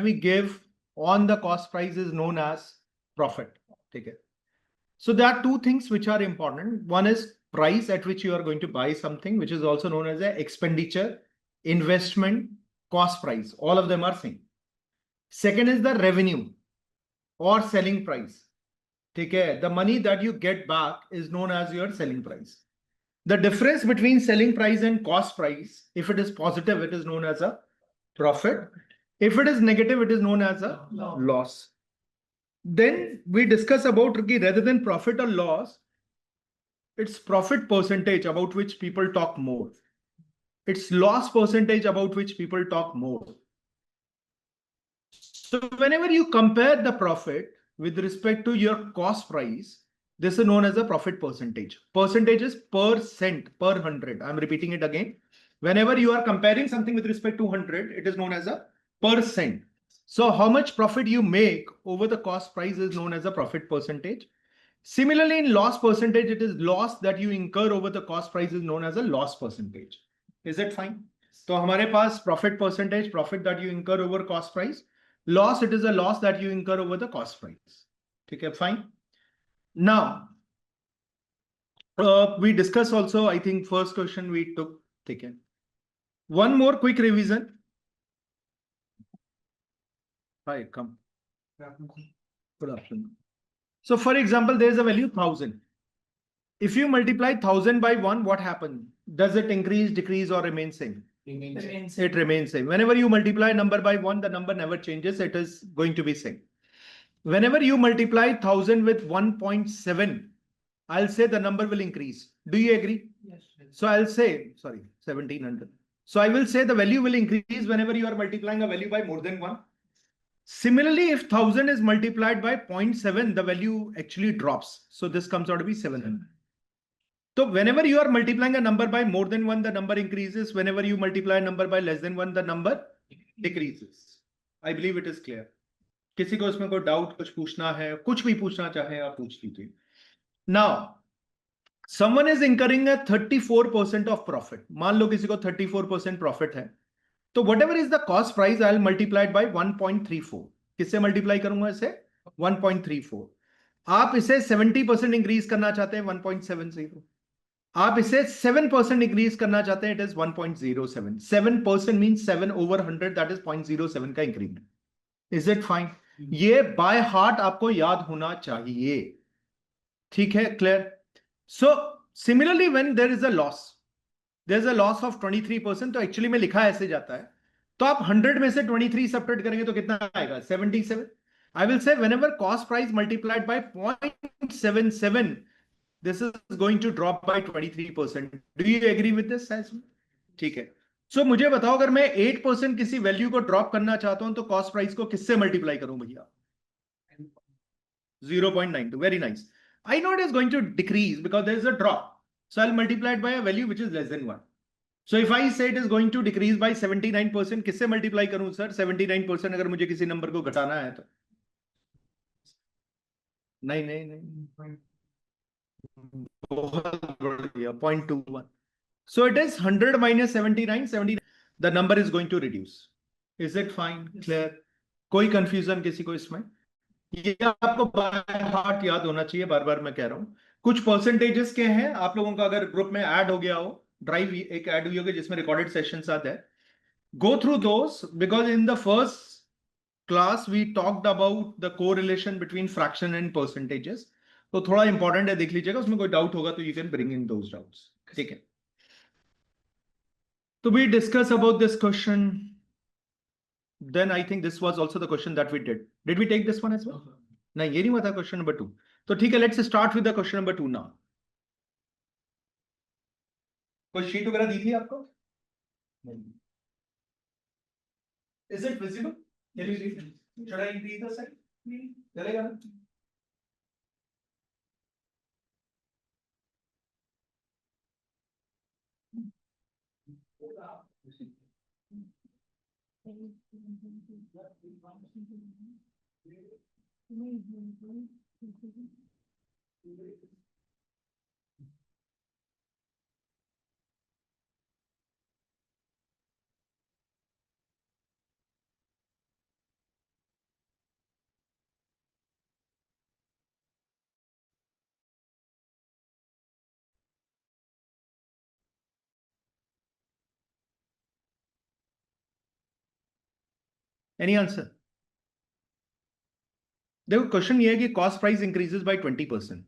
that we give on the cost price is known as profit. Okay. So there are two things which are important. One is price at which you are going to buy something, which is also known as a expenditure, investment, cost price. All of them are same. Second is the revenue or selling price. Okay. The money that you get back is known as your selling price. The difference between selling price and cost price, if it is positive, it is known as a profit. If it is negative, it is known as a loss. Then we discuss about rather than profit or loss, it's profit percentage about which people talk more. It's loss percentage about which people talk more. So whenever you compare the profit with respect to your cost price, this is known as a profit percentage. Percentage is percent per 100. I'm repeating it again. Whenever you are comparing something with respect to 100, it is known as a percent. So how much profit you make over the cost price is known as a profit percentage. Similarly, in loss percentage, it is loss that you incur over the cost price is known as a loss percentage. Is it fine? So हमारे पास profit percentage, profit that you incur over cost price. Loss, it is a loss that you incur over the cost price. Okay, fine. Now, we discuss also, I think first question we took taken. One more quick revision. Hi, come. Good afternoon. So for example, there is a value 1000. If you multiply 1000 by 1, what happens? Does it increase, decrease, or remain same? It remains same. Whenever you multiply a number by 1, the number never changes. It is going to be same. Whenever you multiply 1000 with 1.7, I'll say the number will increase. Do you agree? Yes. So I'll say, sorry, 1700. So I will say the value will increase whenever you are multiplying a value by more than 1. Similarly, if 1000 is multiplied by 0.7, the value actually drops. So this comes out to be 700. So whenever you are multiplying a number by more than 1, the number increases. Whenever you multiply a number by less than 1, the number decreases. I believe it is clear. किसी को इसमें कोई doubt कुछ पूछना है, कुछ भी पूछना चाहे आप पूछ लीजिए. Now, someone is incurring a 34% of profit. मान लो किसी को 34% profit है. तो whatever is the cost price, I'll multiply it by 1.34. किससे multiply करूंगा इसे? 1.34. आप इसे 70% increase करना चाहते हैं 1.70. आप इसे 7% increase करना चाहते हैं, it is 1.07. 7% means 7 over 100, that is 0.07 का increment. Is it fine? ये by heart आपको याद होना चाहिए. ठीक है, clear? So similarly, when there is a loss, there's a loss of 23%. तो एक्चुअली में लिखा ऐसे जाता है. तो आप 100 में से 23 सब्ट्रैक्ट करेंगे तो कितना आएगा? 77. I will say whenever cost price multiplied by 0.77, this is going to drop by 23%. Do you agree with this? ठीक है. So मुझे बताओ अगर मैं 8% किसी वैल्यू को ड्रॉप करना चाहता हूं तो कॉस्ट प्राइस को किससे मल्टीप्लाई करूं भैया? 0.92. Very nice. I know it is going to decrease because there is a drop. So I'll multiply it by a value which is less than 1. So if I say it is going to decrease by 79%, किससे multiply करूं sir? 79% अगर मुझे किसी number को घटाना है तो नहीं बहुत बढ़िया 0.21. So it is 100 minus 79, 79. The number is going to reduce. Is it fine? Clear? कोई confusion किसी को इसमें? ये आपको बाय हार्ट याद होना चाहिए. बार बार मैं कह रहा हूं. कुछ परसेंटेजेस के हैं आप लोगों का, अगर ग्रुप में ऐड हो गया हो, ड्राइव एक ऐड हुई होगी जिसमें रिकॉर्डेड सेशंस आते हैं. Go through those because in the first class we talked about the correlation between fraction and percentages. तो थोड़ा इंपॉर्टेंट है, देख लीजिएगा. उसमें कोई डाउट होगा तो you can bring in those doubts. ठीक है. तो we discuss about this question. Then I think this was also the question that we did. Did we take this one as well? नहीं, ये नहीं हुआ था क्वेश्चन नंबर 2. तो ठीक है, let's start with the question number 2 now. कोई sheet वगैरह दी थी आपको? नहीं. Is it visible? Can you read? Should I increase the size? चलेगा ना? Any answer? देखो क्वेश्चन ये है कि cost price increases by 20%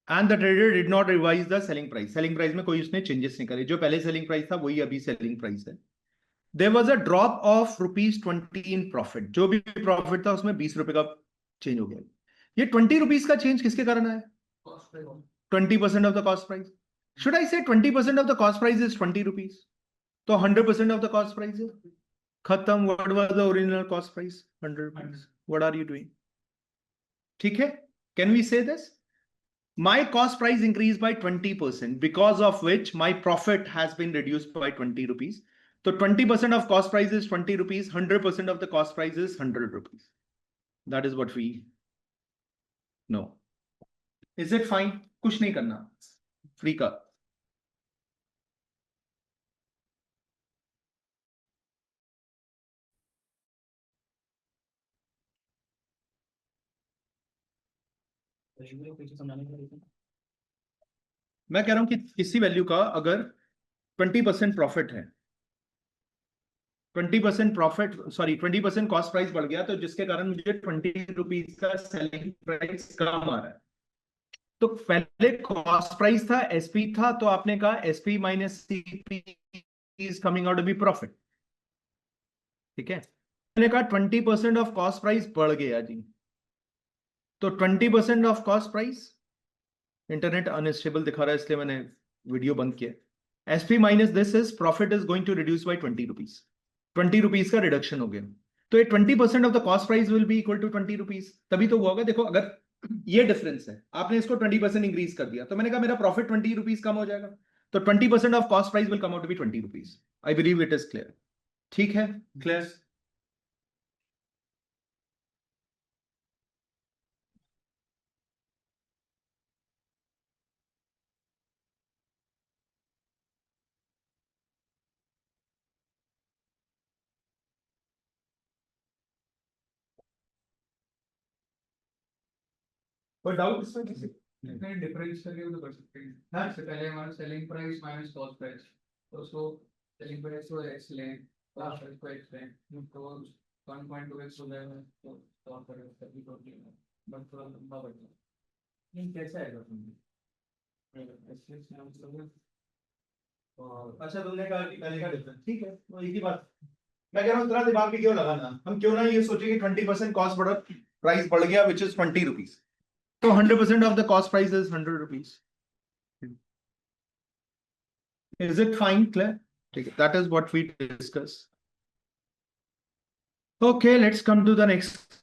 and the trader did not revise the selling price. Selling price में कोई उसने चेंजेस नहीं करे, जो पहले सेलिंग प्राइस था वही अभी सेलिंग प्राइस है। There was a drop of ₹20 in profit, जो भी प्रॉफिट था उसमें 20 रुपए का चेंज हो गया। ये 20 रुपीज का चेंज किसके कारण आया? 20% of the cost price. Should I say 20% of the cost price is 20 rupees, तो 100% ऑफ द कॉस्ट प्राइस है खत्म। What was the original cost price? 100 rupees. What are you doing? ठीक है, can we say this? My cost price increased by 20%, because of which my profit has been reduced by 20 rupees. So 20% of cost price is 20 rupees, 100% of the cost price is 100 rupees. That is what we know. Is it fine? कुछ नहीं करना, free का। मैं कह रहा हूं कि किसी वैल्यू का अगर 20% प्रॉफिट है, 20% प्रॉफिट, सॉरी 20% कॉस्ट प्राइस बढ़ गया, तो जिसके कारण मुझे 20 रुपीज का सेलिंग प्राइस कम आ रहा है। तो पहले कॉस्ट प्राइस था, एसपी था, तो आपने कहा SP minus CP is coming out to be profit. ठीक है, मैंने कहा 20% ऑफ कॉस्ट प्राइस बढ़ गया जी, तो 20% of cost price, internet unstable दिखा रहा है इसलिए मैंने वीडियो बंद किया। SP minus this is profit is going to reduce by 20 rupees. 20 rupees का रिडक्शन हो गया, तो ये 20% of the cost price will be equal to 20 rupees. तभी तो हुआ होगा। देखो अगर ये डिफरेंस है, आपने इसको 20% इंक्रीज कर दिया, तो मैंने कहा मेरा प्रॉफिट 20 रुपीज कम हो जाएगा, तो 20% of cost price will come out to be 20 rupees. I believe it is clear. ठीक है, क्लियर? कोई डाउट इसमें किसी? डिफरेंस करके वो तो कर सकते हैं। हाँ, इससे पहले हमारा selling price minus cost price, तो उसको सेलिंग प्राइस को एक्स लें, कॉस्ट प्राइस को एक्स लें, तो 1.2x हो जाएगा, तो कॉस्ट प्राइस तभी तो बट थोड़ा लंबा बढ़ जाएगा। नहीं कैसा आएगा तुमने ऐसे नाम से? और अच्छा, तुमने कहा कि पहले का डिफरेंस, ठीक है, वो एक ही बात। मैं कह रहा हूँ इतना दिमाग भी क्यों लगाना, हम क्यों ना ये सोचे कि 20% कॉस्ट बढ़, प्राइस बढ़ गया विच इज 20 रुपीज, तो 100% of the cost price is 100 rupees. Is it fine, clear? ठीक है, that is what we discuss. Okay, let's come to the next.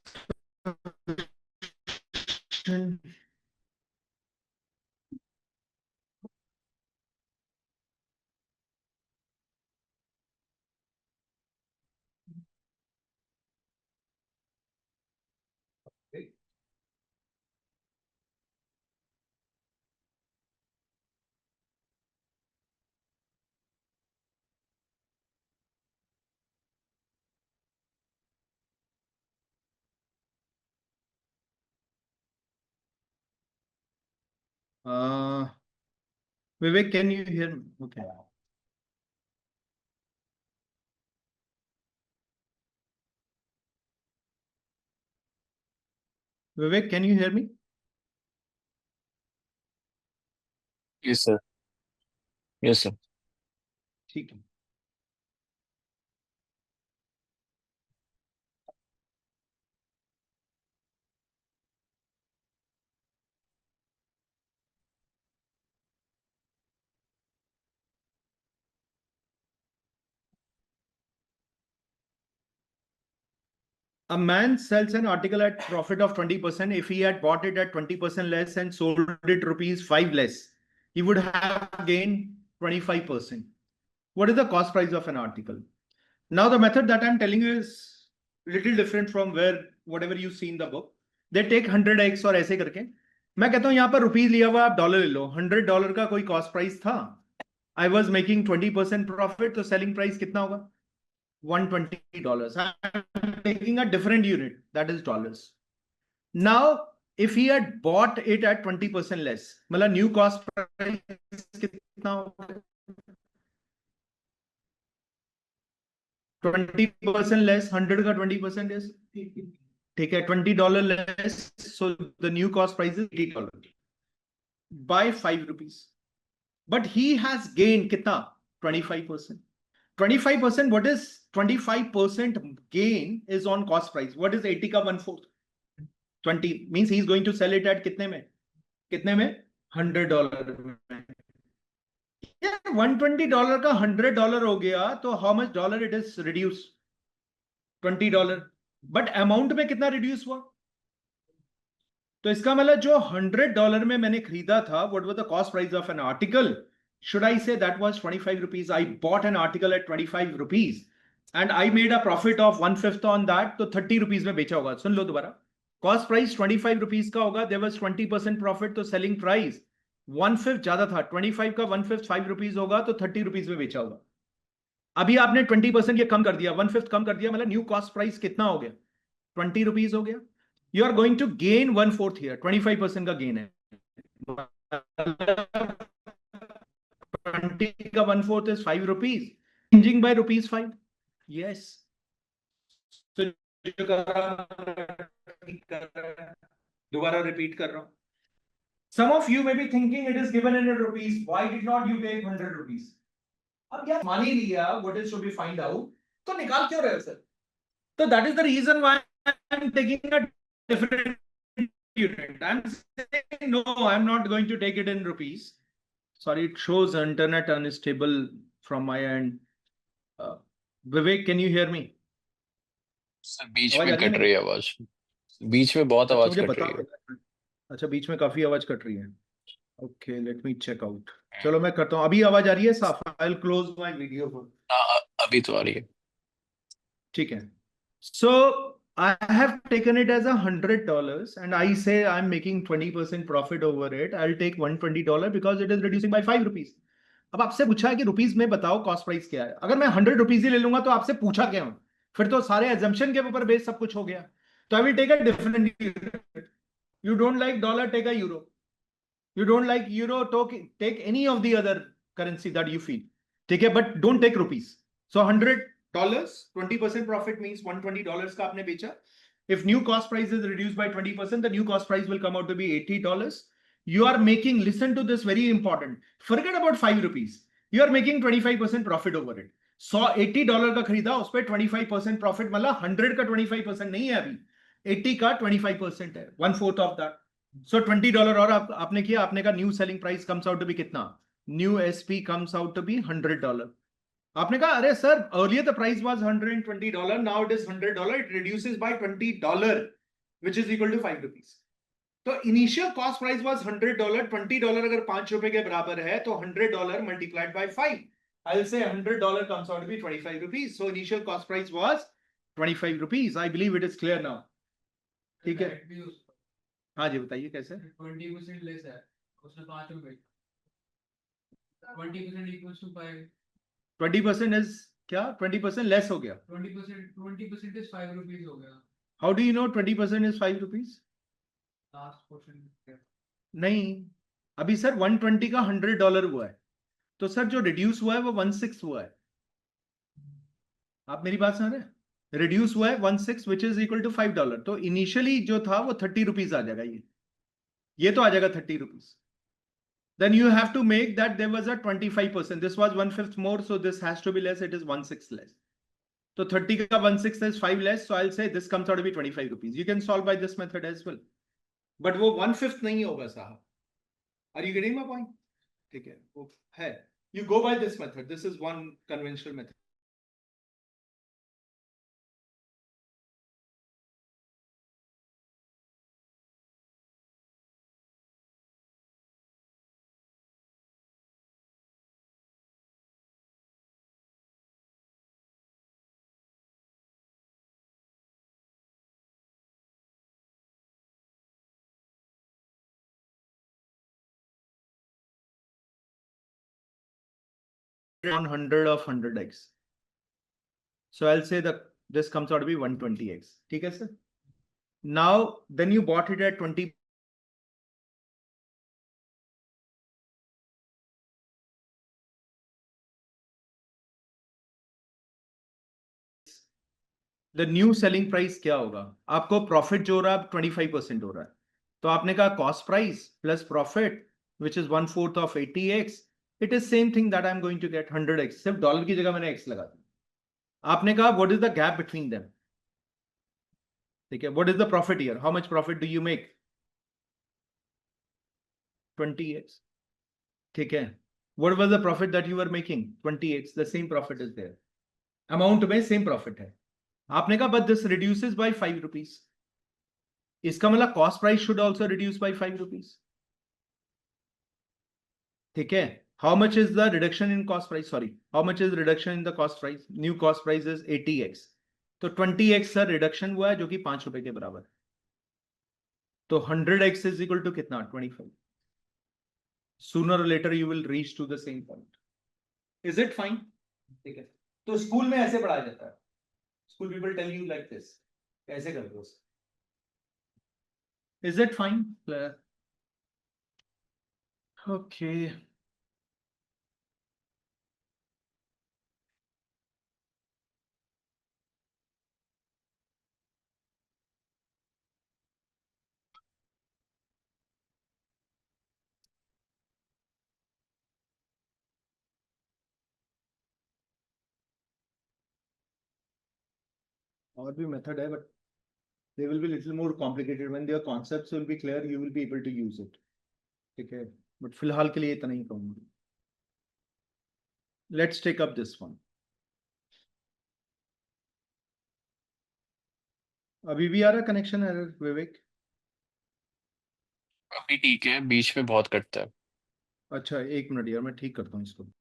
Vivek, can you hear me? Okay. Vivek, can you hear me? Yes, sir. Yes, sir. ठीक है। A man sells an article at profit of 20%. If he had bought it at 20% less and sold it rupees 5 less, he would have gained 25%. What is the cost price of an article? Now, the method that I'm telling you is little different from whatever you see in the book. They take 100x और ऐसे करके, मैं कहता हूं यहां पर rupees लिया हुआ, आप डॉलर ले लो। $100 का कोई कॉस्ट प्राइस था, आई वॉज मेकिंग 20% प्रॉफिट, तो सेलिंग प्राइस कितना होगा? $120. I'm taking a different unit, that is dollars. Now, if he had bought it at 20% less, मतलब न्यू कॉस्ट प्राइस कितना होगा? 20% लेस, 100 का 20% is, ठीक है, $20 less, so the new cost price is $80 by 5 rupees. But he has gained कितना? 25%. 25%, what is 25% gain is on cost price. What is 80 का 1/4? 20 means he is going to sell it at कितने में? कितने में? $100 में. Yeah, $120 का $100 हो गया, तो how much dollar it is reduced? $20. But amount में कितना रिड्यूस हुआ? तो इसका मतलब जो $100 में मैंने खरीदा था, what was the cost price of an article? Should I say that was 25 rupees? I bought an article at 25 rupees and I made a profit of 1/5 on that, तो 30 rupees में बेचा होगा. सुन लो दोबारा. कॉस्ट प्राइस 25 rupees का होगा, there was 20% profit, तो selling price 1/5 ज्यादा था, 25 का 1/5 5 rupees होगा, तो 30 rupees में बेचा होगा. अभी आपने 20% ये कम कर दिया, 1/5 कम कर दिया, मतलब न्यू कॉस्ट प्राइस कितना हो गया? 20 rupees हो गया. You are going to gain 1/4 here, 25% का गेन है. 20 का 1/4 is 5 rupees, changing by rupees 5. Yes. So, दोबारा रिपीट कर रहा हूं. Some of you may be thinking it is given in rupees. Why did not you take 100 rupees? अब यार मान ही लिया what is to be find out, तो निकाल क्यों रहे हो sir? So that is the reason why I'm taking a different unit. I'm saying no, I'm not going to take it in rupees. Sorry, it shows internet unstable from my end. Vivek, can you hear me? Sir बीच आवाज में आ रही है cut मेरी? रही है आवाज, बीच में बहुत अच्छा, आवाज मुझे कट बता रही है. दो. अच्छा, बीच में काफी आवाज कट रही है. Okay, let me check out. चलो मैं करता हूँ. अभी आवाज आ रही है साफ? I will close my video. हाँ, अभी तो आ रही है. ठीक है. So I have taken it as $100 and I say I'm making 20% profit over it. I'll take $120 because it is reducing by 5 rupees. अब आपसे पूछा है कि रुपीज में बताओ कॉस्ट प्राइस क्या है. अगर मैं 100 रुपीज ही ले लूंगा तो आपसे पूछा क्या हूं? फिर तो सारे एजम्पशन के ऊपर बेस सब कुछ हो गया. तो I will take a different. You don't like dollar, take a euro. You don't like euro, take any of the other currency that you feel. ठीक है, but don't take rupees. So $100, 20% profit means $120 का आपने बेचा. If new cost price is reduced by 20%, the new cost price will come out to be $80. You are making, listen to this, very important. Forget about 5 rupees. You are making 25% profit over it. So $80 का खरीदा, उस पर 25% profit, मतलब 100 का 25% नहीं है अभी, 80 का 25% है, 1/4 of that. सो $20 और आपने किया, आपने का new selling price comes out to be कितना? New SP comes out to be $100. आपने कहा अरे sir earlier the price was $120, now it is $100, it reduces by $20 which is equal to 5 rupees. तो इनिशियल कॉस्ट प्राइस वाज $100. $20 अगर ₹5 के बराबर है तो $100 multiplied by 5, I will say $100 comes out to be 25 rupees. So initial cost price was 25 rupees. I believe it is clear now. ठीक है. हाँ जी, बताइए कैसे? 20% लेस है, उसने 5 रुपए. 20% equals to 5. 20% इज क्या? 20% लेस हो गया. 20% is 5 rupees हो गया. How do you know 20% is 5 rupees? Last question. नहीं, अभी सर 120 का $100 हुआ है, तो सर जो रिड्यूस हुआ है वो 1/6 हुआ है. आप मेरी बात सुन रहे हैं? रिड्यूस हुआ है 1/6 विच इज इक्वल टू $5. तो इनिशियली जो था वो 30 रुपीज आ जाएगा. ये तो आ जाएगा 30 rupees. Then you have to make that there was a 25%. This was 1/5 more, so this has to be less. It is 1/6 less. So 30 का 1/6 is 5 less. So I'll say this comes out to be 25 rupees. You can solve by this method as well. But वो 1/5 नहीं होगा साहब. Are you getting my point? ठीक है, वो है. You go by this method. This is one conventional method. On 100 of 100x. So I'll say that this comes out to be 120x. ठीक है sir? Now, then you bought it at 20 the new selling price क्या होगा? आपको profit जो हो रहा है 25% हो रहा है, तो आपने कहा cost price plus profit which is 1/4 of 80x, it is same thing that I am going to get 100x, सिर्फ डॉलर की जगह मैंने x लगा दिया। आपने कहा what is the gap between them, ठीक है, what is the profit here, how much profit do you make? 20x, ठीक है। What was the profit that you are making? 20x, the same profit is there, amount में same profit है। आपने कहा but this reduces by 5 rupees, इसका मतलब cost price should also reduce by 5 rupees, ठीक है। How much is the reduction in cost price, sorry, how much is reduction in the cost price? New cost price is 80x, तो 20x sir reduction हुआ है जो कि 5 रुपए के बराबर है, तो 100x इज इक्वल टू कितना? 25। सूनर और later you will reach to the same point. Is it fine? ठीक है, तो स्कूल में ऐसे पढ़ाया जाता है, school people tell you like this, ऐसे कर दो। Is it fine? ओके, और भी मेथड है but they will be little more complicated when their concepts will be clear, you will be able to use it, ठीक है, but फिलहाल के लिए इतना ही कहूंगा। Let's take up this one. अभी भी आ रहा कनेक्शन एरर विवेक? अभी ठीक है, बीच में बहुत कटता है। अच्छा, एक मिनट यार, मैं ठीक करता हूँ इसको।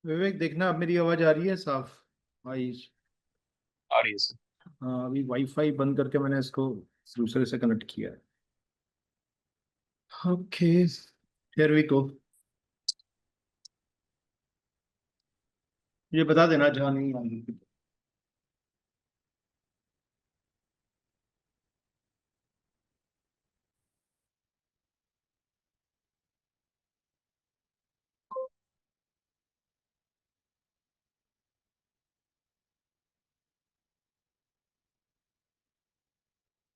विवेक देखना, अब मेरी आवाज आ रही है साफ? आई। आ रही है सर। हाँ, अभी वाईफाई बंद करके मैंने इसको दूसरे से कनेक्ट किया है। Okay, here we go. ये बता देना जहाँ नहीं आएगी।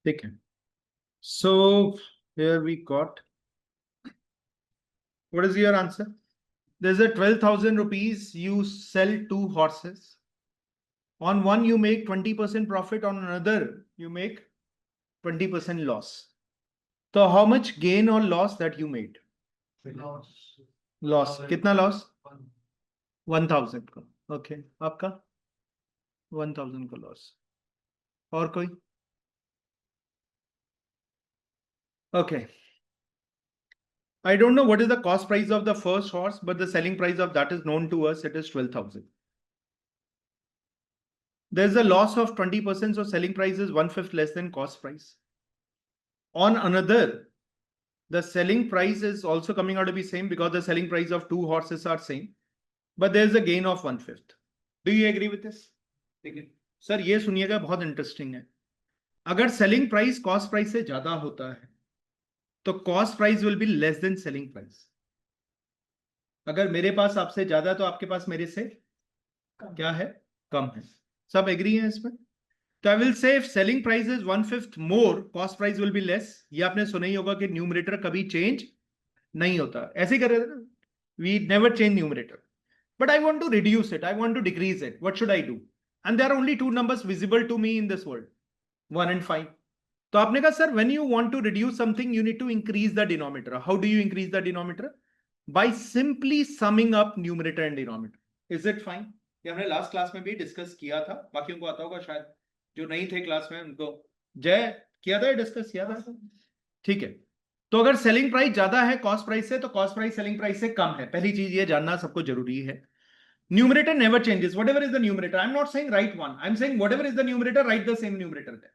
ठीक है, so here we got, what is your answer? There's a 12,000 rupees, you sell two horses. On one you make 20% profit, on another you make 20% loss. So how much gain or loss that you made? Loss कितना loss? 1,000 का। Okay, आपका 1,000 का loss. और कोई? Okay, I don't know what is the cost price of the first horse, but the selling price of that is known to us. It is 12,000. There's a loss of 20%, so selling price is 1/5 less than cost price. On another, the selling price is also coming out to be same because the selling price of two horses are same, but there's a gain of 1/5. Do you agree with this? ठीक है sir, ये सुनिएगा, बहुत interesting है। अगर selling price cost price से ज्यादा होता है तो cost price will be less then selling price. अगर मेरे पास आपसे ज्यादा तो आपके पास मेरे से क्या है? कम है। सब एग्री हैं इसमें? तो आई विल से if selling price is 1/5 more, cost price will be less. ये आपने सुना ही होगा कि न्यूमरेटर कभी चेंज नहीं होता। ऐसे ही कर रहे थे ना, we never change numerator. But I want to reduce it, I want to decrease it, what should I do? And there are only two numbers visible to me in this world, 1 and 5. तो आपने कहा sir when you want to reduce something you need to increase the denominator. How do you increase the denominator? By simply summing up numerator and denominator. Is it fine? ये हमने last class में भी discuss किया था, बाकियों को आता होगा शायद, जो नहीं थे क्लास में उनको। जय, किया था, डिस्कस किया था? ठीक है, तो अगर सेलिंग प्राइस ज्यादा है कॉस्ट प्राइस से तो कॉस्ट प्राइस सेलिंग प्राइस से कम है। पहली चीज ये जानना सबको जरूरी है। Numerator never changes, whatever is the numerator. I am not saying write one, I am saying whatever is the numerator, write the same numerator there.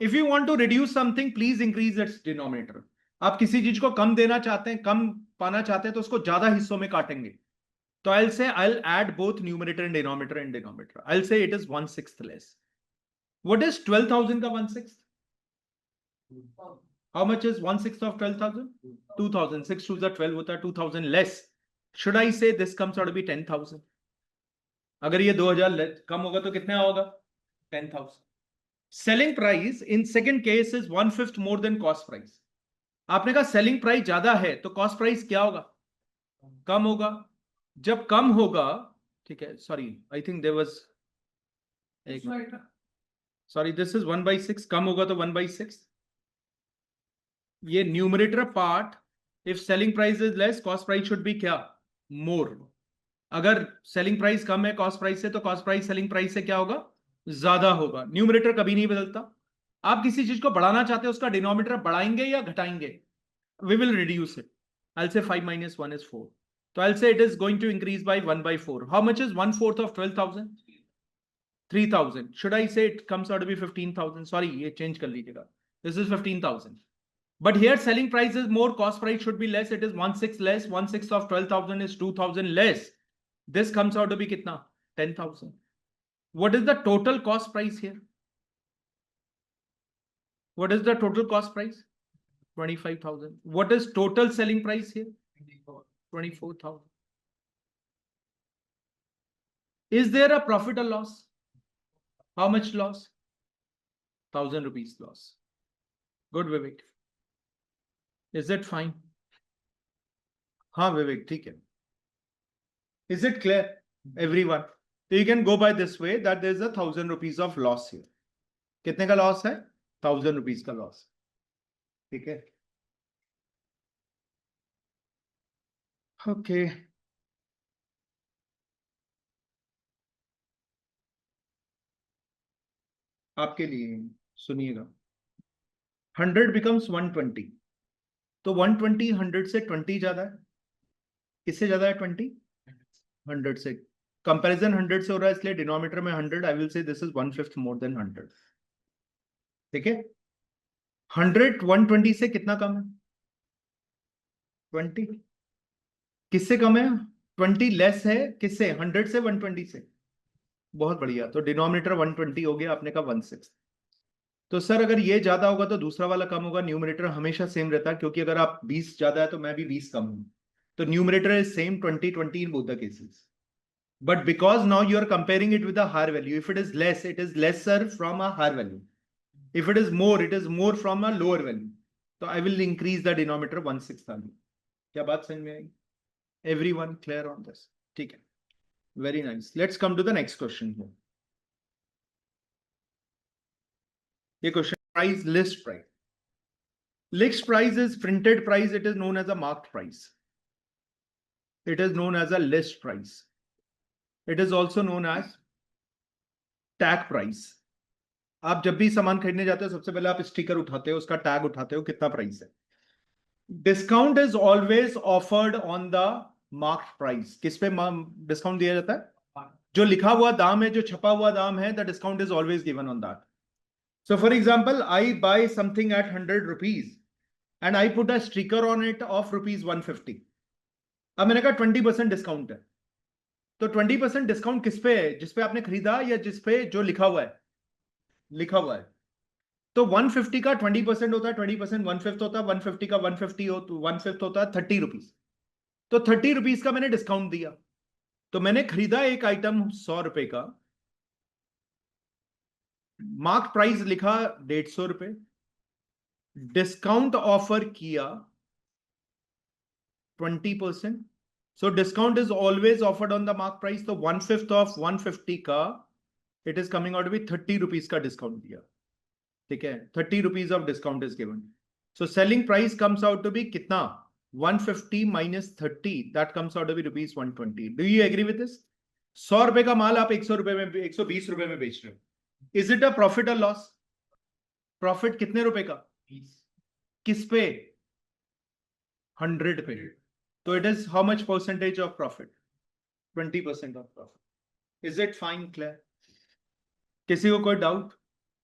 If you want to reduce something please increase its denominator. आप किसी चीज को कम देना चाहते हैं, कम पाना चाहते हैं, तो उसको ज्यादा हिस्सों में काटेंगे। तो I'll say I'll add both numerator and denominator. I'll say it is 1/6 less. What is 12,000 का 1/6? How much is 1/6 of 12,000? 2,000. 6 2 12 होता है, 2,000 less. Should I say this comes out to be 10,000? अगर ये 2,000 कम होगा तो कितना होगा? 10,000. Selling price in second case is 1/5 more than cost price. आपने कहा सेलिंग प्राइस ज्यादा है तो कॉस्ट प्राइस क्या होगा? कम होगा। जब कम होगा, ठीक है, sorry I think there was, sorry this is 1/6, कम होगा तो 1/6। ये numerator part, if selling price is less cost price should be क्या? मोर। अगर सेलिंग प्राइस कम है कॉस्ट प्राइस से तो कॉस्ट प्राइस सेलिंग प्राइस से क्या होगा? ज्यादा होगा। न्यूमरेटर कभी नहीं बदलता। आप किसी चीज को बढ़ाना चाहते हो, उसका डिनोमिनेटर बढ़ाएंगे या घटाएंगे? We will reduce it. I'll say 5 minus 1 is 4. So I'll say it is going to increase by 1/4. How much is 1/4 of 12,000? 3,000. Should I say it comes out to be 15,000? Sorry, ये change कर लीजिएगा. This is 15,000. But here selling price is more, cost price should be less. It is 1/6 less. 1/6 of 12,000 is 2,000 less. This comes out to be कितना? 10,000. What is the total cost price here? What is the total cost price? 25,000. What is total selling price here? 24,000. Is there a profit or loss? How much loss? 1,000 rupees loss. Good, Vivek. Is it fine? हाँ Vivek, ठीक है. Is it clear, everyone? So you can go by this way that there is a 1,000 rupees of loss here. कितने का loss है? 1,000 rupees का loss. ठीक है, okay. आपके लिए सुनिएगा, 100 becomes 120, तो 120 100 से 20 ज्यादा है। किससे ज्यादा है? 20। 100 से कंपैरिजन 100 से हो रहा है, इसलिए डिनोमिनेटर में 100, आई विल से दिस इज 1/5 मोर देन 100. ठीक है, 100 120 से कितना कम है? 20. किससे कम है? 20 लेस है किससे? 100 से 120 से. बहुत बढ़िया, तो डिनोमिनेटर 120 हो गया, आपने कहा 1/6. तो सर अगर ये ज्यादा होगा तो दूसरा वाला कम होगा. न्यूमरेटर हमेशा सेम रहता है, क्योंकि अगर आप 20 ज्यादा है तो मैं भी 20 कम हूं. तो numerator is same 20 in both the cases. But because now you are comparing it with a higher value, if it is less, it is lesser from a higher value. If it is more, it is more from a lower value. So I will increase the denominator 1/6 value. क्या बात समझ में आई? Everyone clear on this? ठीक है. Very nice. Let's come to the next question here. ये question price, list price. List price is printed price. It is known as a marked price. It is known as a list price. It is also known as tag price. आप जब भी सामान खरीदने जाते हो सबसे पहले आप स्टिकर उठाते हो, उसका टैग उठाते हो, कितना प्राइस है. Discount is always offered on the marked price. किस पे डिस्काउंट दिया जाता है? जो लिखा हुआ दाम है, जो छपा हुआ दाम है, the discount is always given on that. So for example, I buy something at 100 rupees and I put a sticker on it of ₹150. अब मैंने कहा 20% डिस्काउंट है. तो 20% डिस्काउंट किस पे है? जिस पे आपने खरीदा या जिस पे जो लिखा हुआ है? लिखा हुआ है. तो 150 का 20% होता है 20%, 1/5 होता है 150 का 150 हो तो 1/5 होता है 30 रुपीज. तो 30 रुपीज का मैंने डिस्काउंट दिया. तो मैंने खरीदा एक आइटम 100 रुपए का, मार्क प्राइस लिखा 150 रुपए, डिस्काउंट ऑफर किया 20%. So discount is always offered on the mark price. तो 1/5 ऑफ 150 का it is coming out to be 30 rupees का डिस्काउंट दिया. ठीक है, 30 rupees off discount is given. So selling price comes out to be कितना? 150 minus 30, that comes out to be ₹120. Do you agree with this? 100 रुपए का माल आप 100 रुपए में 120 रुपए में बेच रहे हो. इज इट अ प्रॉफिट और लॉस? प्रॉफिट कितने रुपए का? किस पे? 100 पे. तो it is how much percentage of profit? 20% of profit. Is it fine? Clear? किसी को कोई डाउट,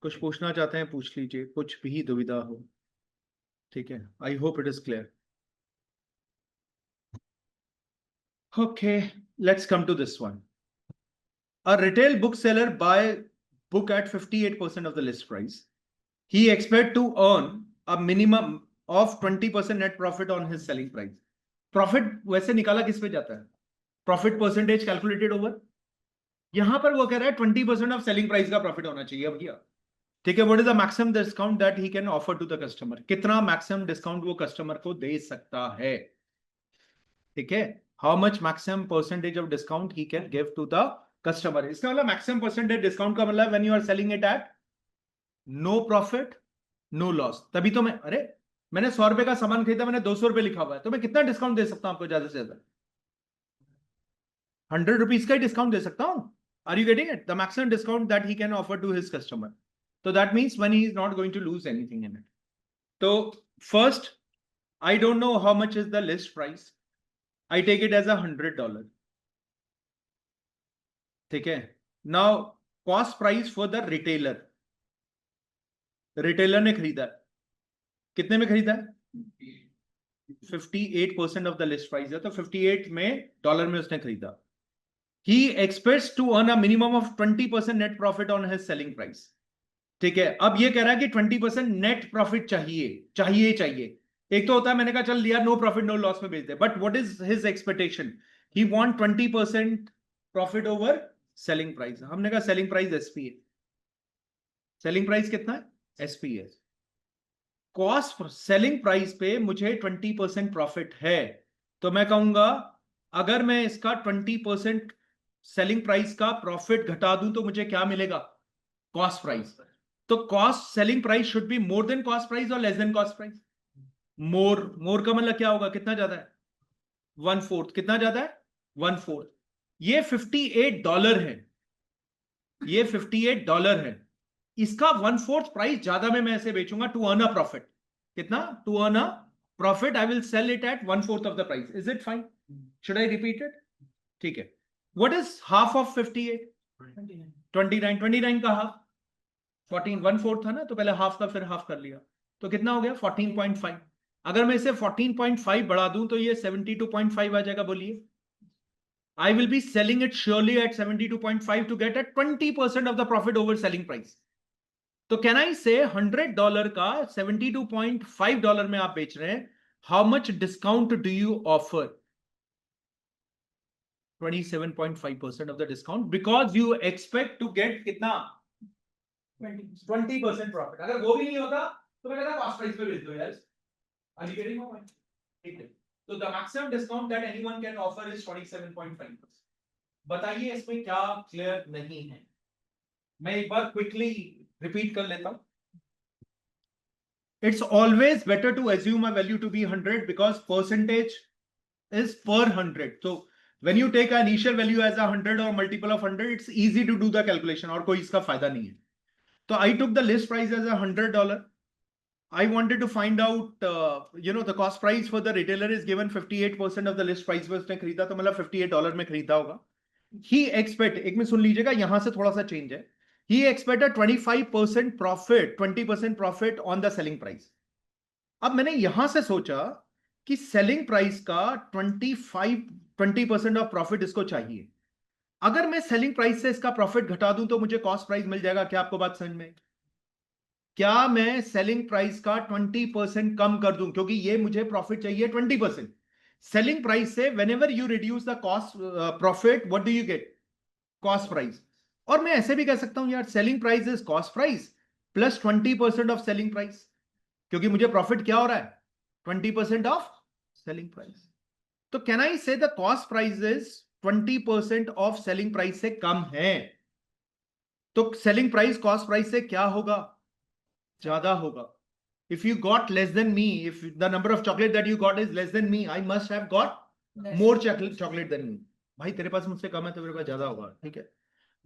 कुछ पूछना चाहते हैं पूछ लीजिए, कुछ भी दुविधा हो. ठीक है, I hope it is clear. Okay, let's come to this one. A retail bookseller buy book at 58% of the list price. He expect to earn a minimum of 20% net profit on his selling price. Profit वैसे निकाला किस पे जाता है? Profit percentage calculated over. यहां पर वो कह रहा है 20% ऑफ सेलिंग प्राइस का प्रॉफिट होना चाहिए. अब किया. ठीक है, what is the maximum discount that he can offer to the customer? कितना मैक्सिमम डिस्काउंट वो कस्टमर को दे सकता है? ठीक है, how much maximum percentage of discount he can give to the customer. इसका मतलब maximum percentage discount का मतलब when you are selling it at no profit no loss. तभी तो मैंने 100 रुपए का सामान खरीदा, मैंने 200 रुपए लिखा हुआ है, तो मैं कितना डिस्काउंट दे सकता हूं आपको? ज्यादा से ज्यादा 100 रुपीज का ही डिस्काउंट दे सकता हूं. Are you getting it? The maximum discount that he can offer to his customer. So that means when he is not going to lose anything in it. So first, I don't know how much is the list price. I take it as $100. ठीक है. Now cost price for the retailer. Retailer ने खरीदा, कितने में खरीदा है? 58% of the list price है, तो 58 में डॉलर में उसने खरीदा. He expects to earn a minimum of 20% net profit on his selling price. ठीक है, अब ये कह रहा है कि 20% नेट प्रॉफिट चाहिए. एक तो होता है मैंने कहा चल लिया, नो प्रॉफिट नो लॉस में बेच दे, but what is his expectation? He want 20% profit over selling price. हमने कहा सेलिंग प्राइस एसपी है. सेलिंग प्राइस कितना है? एसपी है. कॉस्ट सेलिंग प्राइस पे मुझे 20% प्रॉफिट है, तो मैं कहूंगा अगर मैं इसका 20% सेलिंग प्राइस का प्रॉफिट घटा दूं तो मुझे क्या मिलेगा? Cost price. तो cost selling price should be more than cost price और less than cost price. More का मतलब क्या होगा? कितना ज्यादा है? 1/4. कितना ज्यादा है? 1/4. ये $58 है. ये $58 है. इसका 1/4 प्राइस ज्यादा में मैं ऐसे बेचूंगा टू अर्न अ प्रॉफिट. कितना? To earn a profit I will sell it at 1/4 off the price. Is it fine? Should I repeat it? ठीक है. What is half of 58? 29 का half 14 1/4 था ना, तो पहले हाफ का फिर हाफ कर लिया, तो कितना हो गया 14.5। अगर मैं इसे 14.5 बढ़ा दूं तो ये 72.5 आ जाएगा। बोलिए, I will be selling it surely at 72.5 to get a 20% of the profit over selling price. तो can I say $100 का $72.5 में आप बेच रहे हैं, how much discount do you offer? 27.5% of the discount because you expect to get कितना 20% profit। अगर वो भी नहीं होता तो मैं कहता कॉस्ट प्राइस पे बेच दो यार। Are you getting my point? ठीक है, तो the maximum discount that anyone can offer is 27.5%। बताइए इसमें क्या क्लियर नहीं है? मैं एक बार क्विकली रिपीट कर लेता हूं। It's always better to assume a value to be 100 because percentage is per 100. So when you take an initial value as a 100 or multiple of 100, it's easy to do the calculation और कोई इसका फायदा नहीं है। तो I took the list price as $100. I wanted to find out, the cost price for the retailer is given 58% of the list price पे उसने खरीदा, तो मतलब $58 में खरीदा होगा। He expect, एक में सुन लीजिएगा, यहां से थोड़ा सा चेंज है। He expect a 25% profit, 20% profit on the selling price। अब मैंने यहां से सोचा कि सेलिंग प्राइस का 20% ऑफ प्रॉफिट इसको चाहिए। अगर मैं सेलिंग प्राइस से इसका प्रॉफिट घटा दूं तो मुझे कॉस्ट प्राइस मिल जाएगा। क्या आपको बात समझ में? क्या मैं सेलिंग प्राइस का 20% कम कर दूं, क्योंकि ये मुझे प्रॉफिट चाहिए 20%। सेलिंग प्राइस से whenever you reduce the cost profit, what do you get? Cost price. और मैं ऐसे भी कह सकता हूं यार, selling price is cost price plus 20% off selling price, क्योंकि मुझे प्रॉफिट क्या हो रहा है 20% ऑफ सेलिंग प्राइस। तो कैन आई से the cost price is 20% off selling price से कम है, तो सेलिंग प्राइस कॉस्ट प्राइस से क्या होगा? ज्यादा होगा। If you got less than me, if the number of chocolate that you got is less than me, I must have got more chocolate than me। भाई तेरे पास मुझसे कम है तो मेरे पास ज्यादा होगा, ठीक है।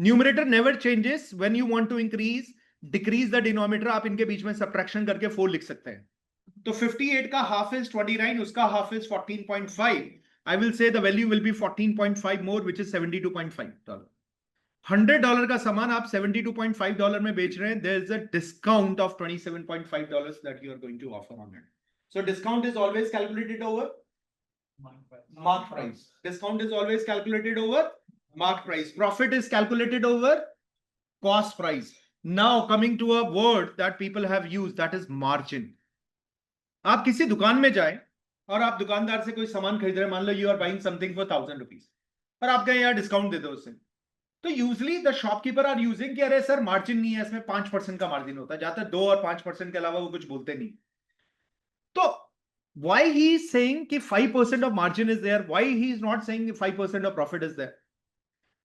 Numerator never changes when you want to increase decrease the denominator. आप इनके बीच में सब्ट्रैक्शन करके 4 लिख सकते हैं। तो 58 का हाफ इज 29, उसका हाफ इज 14.5। आई विल से the value will B 14.5 more which is $72.5। $100 का सामान आप $72.5 में बेच रहे हैं, there is a discount of $27.5 that you are going to offer on it। So discount is always calculated over mark price। Discount is always calculated over mark price। Profit is calculated over cost price। Now coming to a word that people have used, that is margin। आप किसी दुकान में जाए और आप दुकानदार से कोई सामान खरीद रहे हैं, मान लो you are buying something for 1000 rupees और आप कहें यार डिस्काउंट दे दो उससे, तो usually the shopkeeper are using कि अरे सर मार्जिन नहीं है इसमें, 5% का मार्जिन होता है, जाता है 2 और 5% के अलावा वो कुछ बोलते नहीं। तो why he is saying कि 5% of margin is there, why he is not saying 5% of profit is there?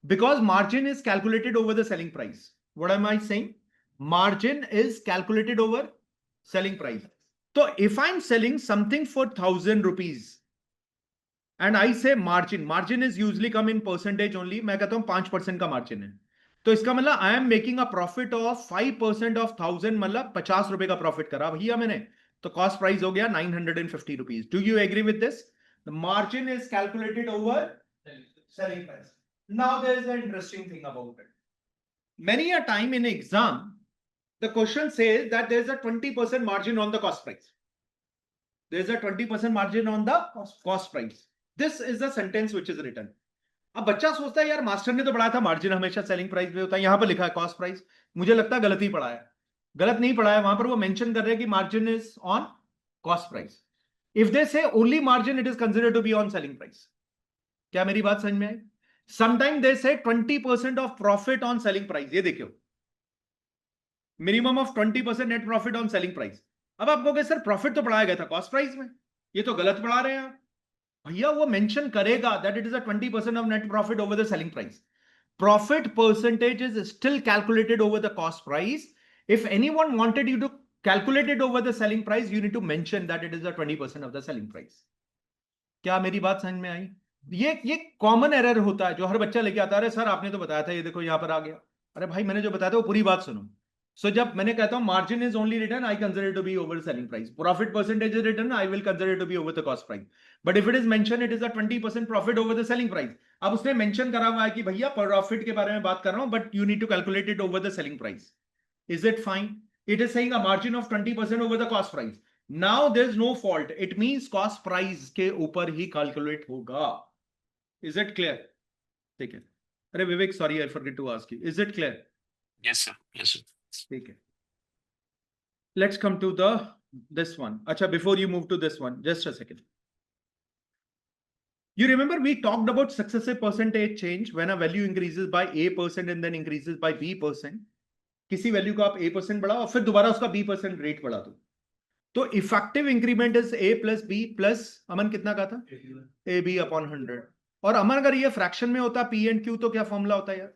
Because margin is calculated over the selling price। What am I saying? Margin is calculated over selling price। तो if I'm selling something for 1000 rupees and I say margin is usually come in percentage only, मैं कहता हूं 5% का margin है, तो इसका मतलब I am making a profit of 5% of 1000, मतलब 50 रुपए का प्रॉफिट करा भैया मैंने, तो कॉस्ट प्राइस हो गया 950 rupees. Do you agree with this? The margin is calculated over selling price। Now there is an interesting thing about it। Many a time in exam the question says that there is a 20% margin on the cost price। There is a 20% margin on the cost price। This is the sentence which is written। अब बच्चा सोचता है यार master ने तो पढ़ाया था margin हमेशा सेलिंग प्राइस पे होता है, यहां पर लिखा है कॉस्ट प्राइस। मुझे लगता है गलत ही पढ़ा है। गलत नहीं पढ़ा है, वहां पर वो मेंशन कर रहे हैं कि margin is on cost price. If they say only margin, it is considered to be on selling price. क्या मेरी बात समझ में आई? समटाइम दे से 20% of profit on selling price. ये देखियो, minimum of 20% net profit on selling price. अब आप कहोगे सर प्रॉफिट तो पढ़ाया गया था कॉस्ट प्राइस में, ये तो गलत पढ़ा रहे हैं आप। भैया वो मेंशन करेगा that it is a 20% of net profit over the selling price. Profit percentage is still calculated over the cost price। If anyone wanted you to calculate it over the selling price, you need to mention that it is a 20% of the selling price। क्या मेरी बात समझ में आई? ये common error होता है जो हर बच्चा लेके आता है, अरे सर आपने तो बताया था, ये देखो यहां पर आ गया। अरे भाई मैंने जो बताया था वो पूरी बात सुनो। So जब मैंने कहता हूं margin is only written, I consider it to be over selling price। Profit percentage is written, I will consider it to be over the cost price। But if it is mentioned it is a 20% profit over the selling price, अब उसने mention करा हुआ है कि भैया profit के बारे में बात कर रहा हूं, but you need to calculate it over the selling price. Is it fine? It is saying a margin of 20% over the cost price. Now there is no fault. It means cost price के ऊपर ही calculate होगा. Is it clear? ठीक है. अरे Vivek, sorry I forget to ask you, is it clear? Yes, sir. Yes, sir. ठीक है. Let's come to the this one. Acha, before you move to this one, just a second. You remember we talked about successive percentage change when a value increases by A% and then increases by B%. किसी value को आप A% बढ़ाओ और फिर दोबारा उसका B% rate बढ़ा दो. तो effective increment is A plus B plus, Aman कितना का था? AB upon 100. और अमन अगर ये फ्रैक्शन में होता P एंड Q तो क्या फॉर्मूला होता है यार?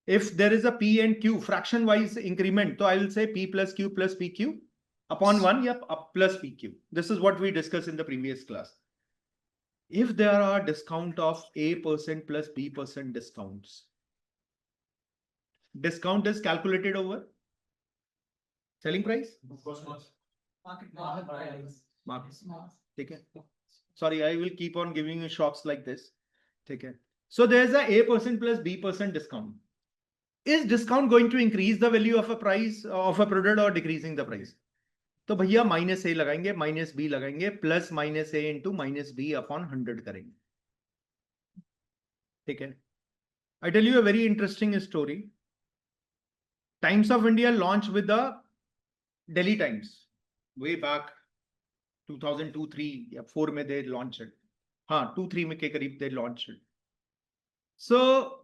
If there is a P and Q fraction wise increment, so I will say P plus Q plus PQ upon 1, yep, up plus PQ. This is what we discussed in the previous class. If there are discount of A% plus B% discounts, discount is calculated over selling price? Market. Okay. Sorry, I will keep on giving you shocks like this. Okay. So there is a A% plus B% discount. Is discount going to increase the value of a price of a product or decreasing the price? तो भैया minus A लगाएंगे, minus B लगाएंगे, plus minus A into minus B upon 100 करेंगे. ठीक है. I tell you a very interesting story. Times of India launch with the Delhi Times way back 2002-3 या 4 में they launch it. हाँ, 2-3 में के करीब they launch it. So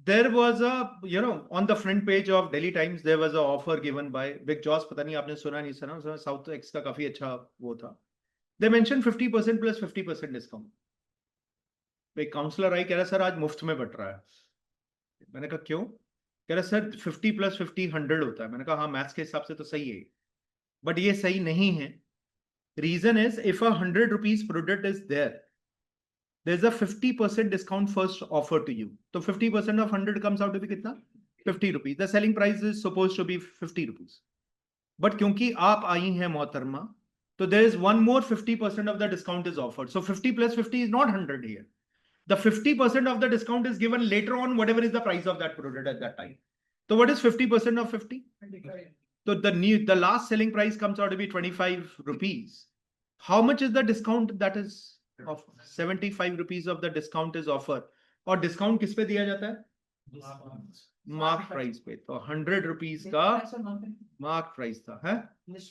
there was a, you know, on the front page of Delhi Times there was a offer given by Big Joss. पता नहीं आपने सुना नहीं सुना, साउथ एक्स का काफी अच्छा वो था. They mentioned 50% plus 50% discount. एक काउंसलर आई, कह रहा सर आज मुफ्त में बट रहा है. मैंने कहा क्यों? कह रहा सर 50 plus 50 100 होता है. मैंने कहा हाँ, मैथ्स के हिसाब से तो सही है, बट ये सही नहीं है. Reason is if a 100 rupees product is there's a 50% discount first offered to you. So 50% of 100 comes out to be कितना? 50 rupees. The selling price is supposed to be 50 rupees. But क्योंकि आप आई हैं मोहतरमा, तो there is one more 50% of the discount is offered. So 50 plus 50 is not 100 here. The 50% of the discount is given later on, whatever is the price of that product at that time. So what is 50% of 50? So the last selling price comes out to be 25 rupees. How much is the discount that is of 75 rupees of the discount is offered? और discount किस पे दिया जाता है? Mark price पे. तो 100 rupees का mark price था, है?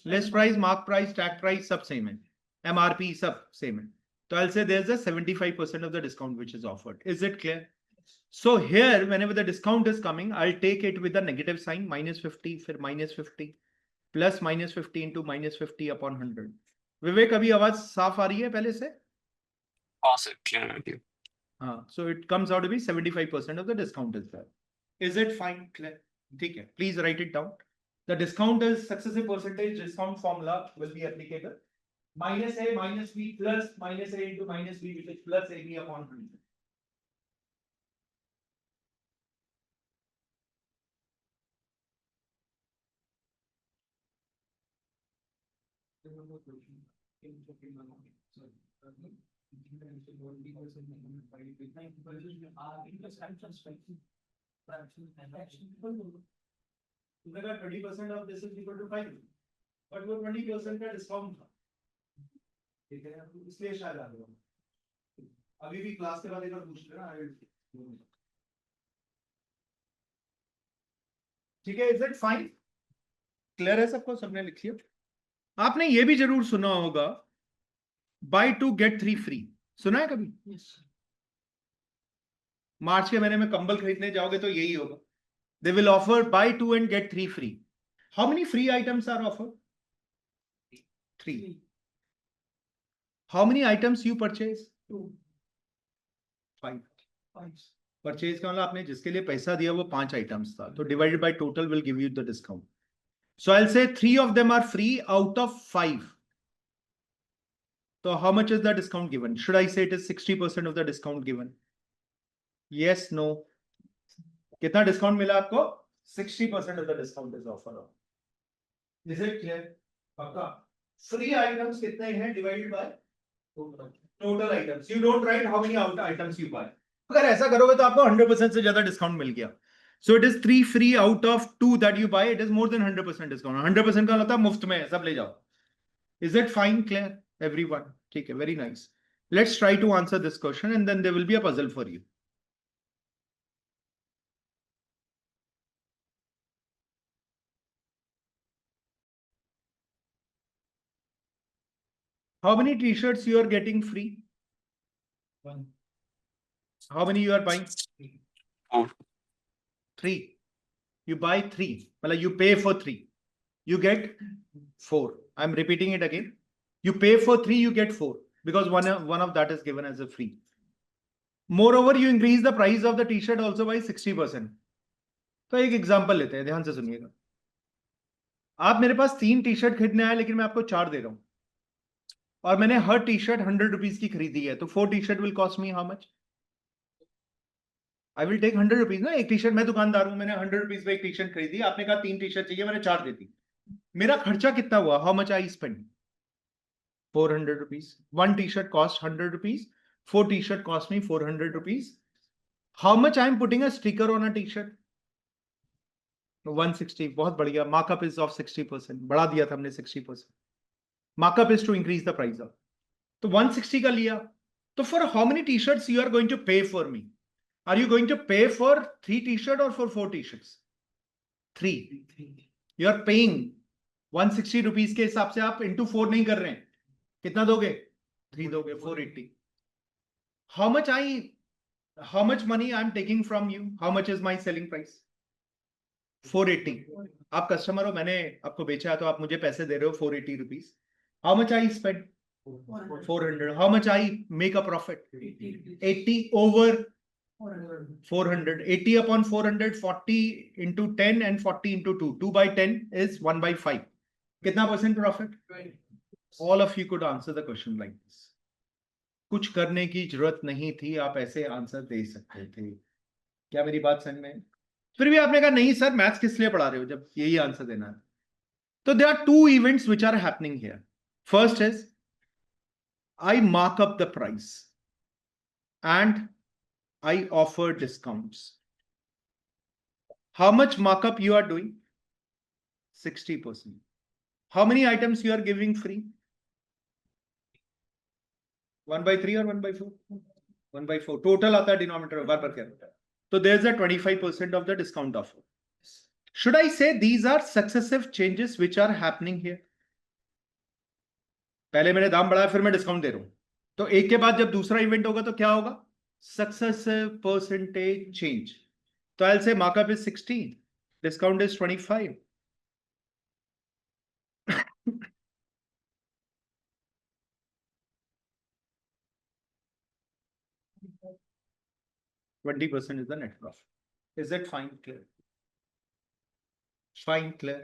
List price, mark price, tag price सब सेम है, एमआरपी सब सेम है. तो I'll say there's a 75% of the discount which is offered. Is it clear? So here whenever the discount is coming, I'll take it with a negative sign, minus 50, फिर minus 50, plus minus 50 into minus 50 upon 100. विवेक, अभी आवाज साफ आ रही है पहले से? हाँ sir, clear with you. So it comes out to be 75% of the discount is there. Is it fine? Clear? ठीक है. Please write it down. The discount is successive percentage discount formula will be applicable. Minus A minus B plus minus A into minus B, which is plus AB upon 100. तुमने कहा 20% of this is equal to 5, but वो 20% का discount था. ठीक है, इसलिए शायद आ गया. अभी भी क्लास के बाद एक बार पूछ लेना. ठीक है. Is it fine? क्लियर है सबको? सबने लिख लिया? आपने ये भी जरूर सुना होगा, बाय 2 get 3 फ्री. सुना है कभी? मार्च के महीने में कंबल खरीदने जाओगे तो यही होगा. They will offer buy 2 and get 3 free. How many free items are offered? 3. How many items you purchase? 2. 5. Purchase का मतलब आपने जिसके लिए पैसा दिया वो 5 items था, तो divided by total will give you the discount. So I'll say 3 of them are free out of 5. So how much is the discount given? Should I say it is 60% of the discount given? Yes, no. कितना discount मिला आपको? 60% of the discount is offered. Is it clear? पक्का? Free items कितने हैं divided by total items. You don't write how many items you buy. अगर ऐसा करोगे तो आपको 100% से ज्यादा डिस्काउंट मिल गया. So it is 3 free out of 2 that you buy. It is more than 100% discount. 100% का होता है मुफ्त में सब ले जाओ. Is it fine, clear, everyone? ठीक है, very nice. Let's try to answer this question and then there will be a puzzle for you. How many t-shirts you are getting free? One. How many you are buying? 4. 3. You buy 3. Well, you pay for 3. You get 4. I'm repeating it again. You pay for 3, you get 4 because one of that is given as a free. Moreover, you increase the price of the t-shirt also by 60%. तो एक example लेते हैं, ध्यान से सुनिएगा. आप मेरे पास 3 T-shirt खरीदने आए लेकिन मैं आपको 4 दे रहा हूं और मैंने हर टी-शर्ट 100 रुपीज की खरीदी है, तो 4 t shirt will cost me how much? I will take 100 rupees ना. एक टी-शर्ट, मैं दुकानदार हूं, मैंने 100 रुपीज में एक टी-शर्ट खरीदी, आपने कहा 3 टी-शर्ट चाहिए, मैंने 4 दे दी. मेरा खर्चा कितना हुआ? How much I spend? 400 rupees. 1 t-shirt cost 100 rupees. 4 t-shirt cost me 400 rupees. How much I am putting a sticker on a t-shirt? 160. बहुत बढ़िया. Markup is of 60%. बढ़ा दिया था हमने 60%. Markup is to increase the price up. तो 160 का लिया. तो for how many t-shirts you are going to pay for me? Are you going to pay for 3 t-shirt or for 4 t-shirts? 3. You are paying 160 rupees के हिसाब से आप into 4 नहीं कर रहे हैं. कितना दोगे? 3 दोगे. 480. How much money I am taking from you? How much is my selling price? 480. आप कस्टमर हो, मैंने आपको बेचा है तो आप मुझे पैसे दे रहे हो 480 rupees. How much I spend? 400. How much I make a profit? 80 over 400. 80 upon 400, 40 into 10 and 40 into 2. 2 by 10 is 1 by 5. कितना % profit? All of you could answer the question like this. कुछ करने की जरूरत नहीं थी, आप ऐसे आंसर दे सकते थे. क्या मेरी बात समझ में? फिर भी आपने कहा नहीं सर, मैथ्स किस लिए पढ़ा रहे हो जब यही आंसर देना है. तो there are 2 events which are happening here. First is I mark up the price and I offer discounts. How much markup you are doing? 60%. How many items you are giving free? 1 by 3 or 1 by 4? 1 by 4. Total आता है denominator बार बार क्या होता है. So there's a 25% of the discount offer. Should I say these are successive changes which are happening here? पहले मैंने दाम बढ़ाया, फिर मैं डिस्काउंट दे रहा हूं. तो एक के बाद जब दूसरा इवेंट होगा तो क्या होगा? Successive percentage change. तो I'll say markup is 60, discount is 25. 20% is the net profit. Is it fine, clear? Fine, clear.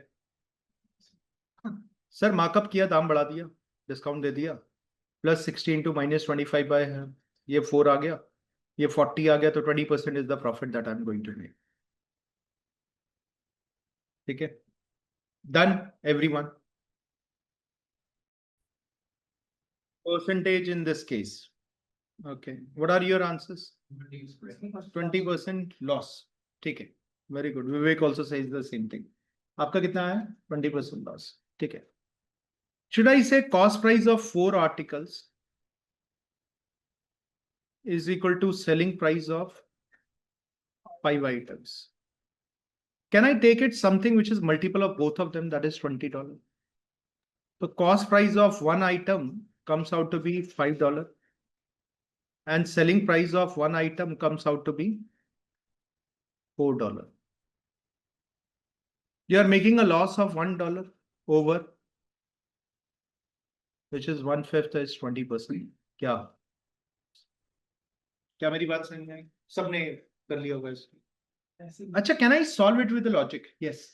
Sir markup किया, दाम बढ़ा दिया, डिस्काउंट दे दिया, प्लस 60 इंटू माइनस 25 बाय ये 4 आ गया, ये 40 आ गया, तो 20% is the profit that I am going to make. ठीक है, done everyone. Percentage in this case. Okay, what are your answers? 20% loss. ठीक है, very good. Vivek also says the same thing. आपका कितना है? 20% loss. ठीक है. Should I say cost price of 4 articles is equal to selling price of 5 items? Can I take it something which is multiple of both of them, that is $20? The cost price of one item comes out to be $5. And selling price of one item comes out to be $4. You are making a loss of $1 over, which is 1/5 is 20%. क्या क्या मेरी बात समझ में आई? सबने कर लिया होगा इसको. अच्छा, can I solve it with the logic? Yes.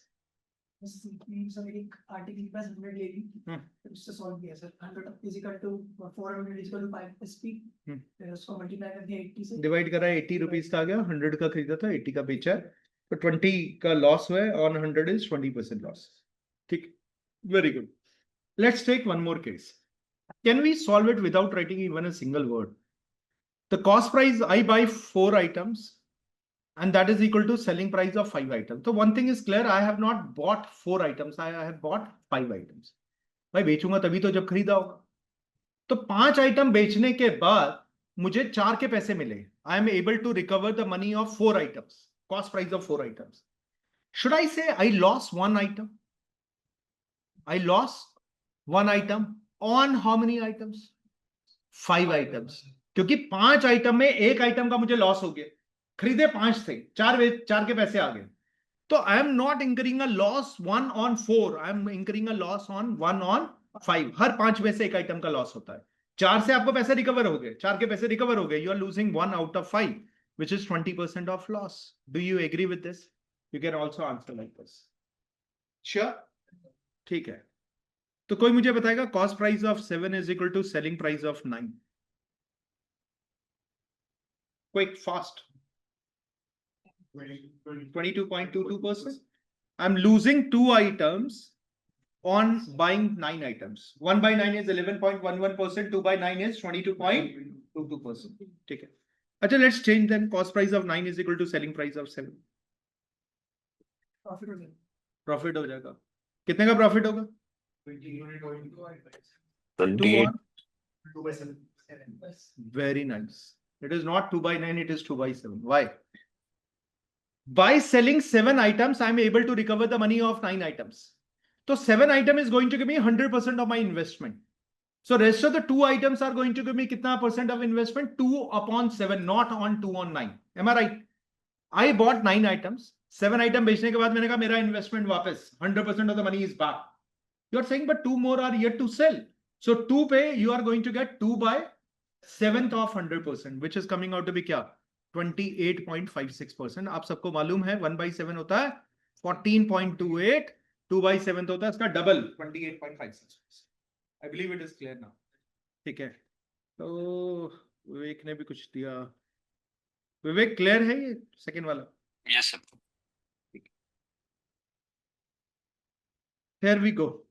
एक आर्टिकल के पास 100 ले ली, तो उससे सॉल्व किया sir. 100 is equal to 400 is equal to 5 SP. फिर उसको मल्टीप्लाई कर दिया 80 से, डिवाइड करा, 80 रुपीज का आ गया, 100 का खरीदा था, 80 का बेचा, तो 20 का लॉस हुआ, ऑन 100 इज 20% लॉस. ठीक, very good. Let's take one more case. Can we solve it without writing even a single word? The cost price, I buy 4 items and that is equal to selling price of 5 items. So one thing is clear, I have not bought 4 items, I have bought 5 items. भाई बेचूंगा तभी तो जब खरीदा होगा. तो 5 item बेचने के बाद मुझे 4 के पैसे मिले. I am able to recover the money of 4 items, cost price of 4 items. Should I say I lost 1 item? I lost 1 item on how many items? 5 items. क्योंकि 5 आइटम में 1 आइटम का मुझे लॉस हो गया. खरीदे 5 थे, 4 के पैसे आ गए. तो I am not incurring a loss 1 on 4, I am incurring a loss on 1 on 5. हर 5 में से 1 आइटम का लॉस होता है. 4 से आपको पैसे रिकवर हो गए, 4 के पैसे रिकवर हो गए. You are losing 1 out of 5, which is 20% of loss. Do you agree with this? You can also answer like this. Sure? ठीक है. तो कोई मुझे बताएगा cost price of 7 is equal to selling price of 9. Quick, fast. 22.22%. I'm losing 2 items on buying 9 items. 1 by 9 is 11.11%. 2 by 9 is 22.22%. ठीक है. अच्छा, let's change then. Cost price of 9 is equal to selling price of 7. Profit हो जाएगा. Profit हो जाएगा. कितने का profit होगा? 2 28. on 2 by 7. Very nice. It is not 2 by 9, it is 2 by 7. Why? By selling 7 items, I am able to recover the money of 9 items. So 7 item is going to give me 100% of my investment. So rest of the 2 items are going to give me kitna percent of investment? 2 upon 7, not on 2 on 9. Am I right? I bought 9 items. 7 item बेचने के बाद मैंने कहा मेरा investment वापस 100% of the money is back. You are saying but 2 more are yet to sell. So 2 पे you are going to get 2 by 7th of 100%, which is coming out to be क्या? 28.56%. आप सबको मालूम है 1 by 7 होता है 14.28, 2 by 7 होता है इसका double 28.56%. I believe it is clear now. ठीक है. तो विवेक ने भी कुछ दिया. विवेक क्लियर है ये सेकंड वाला? Yes, sir. Here we go.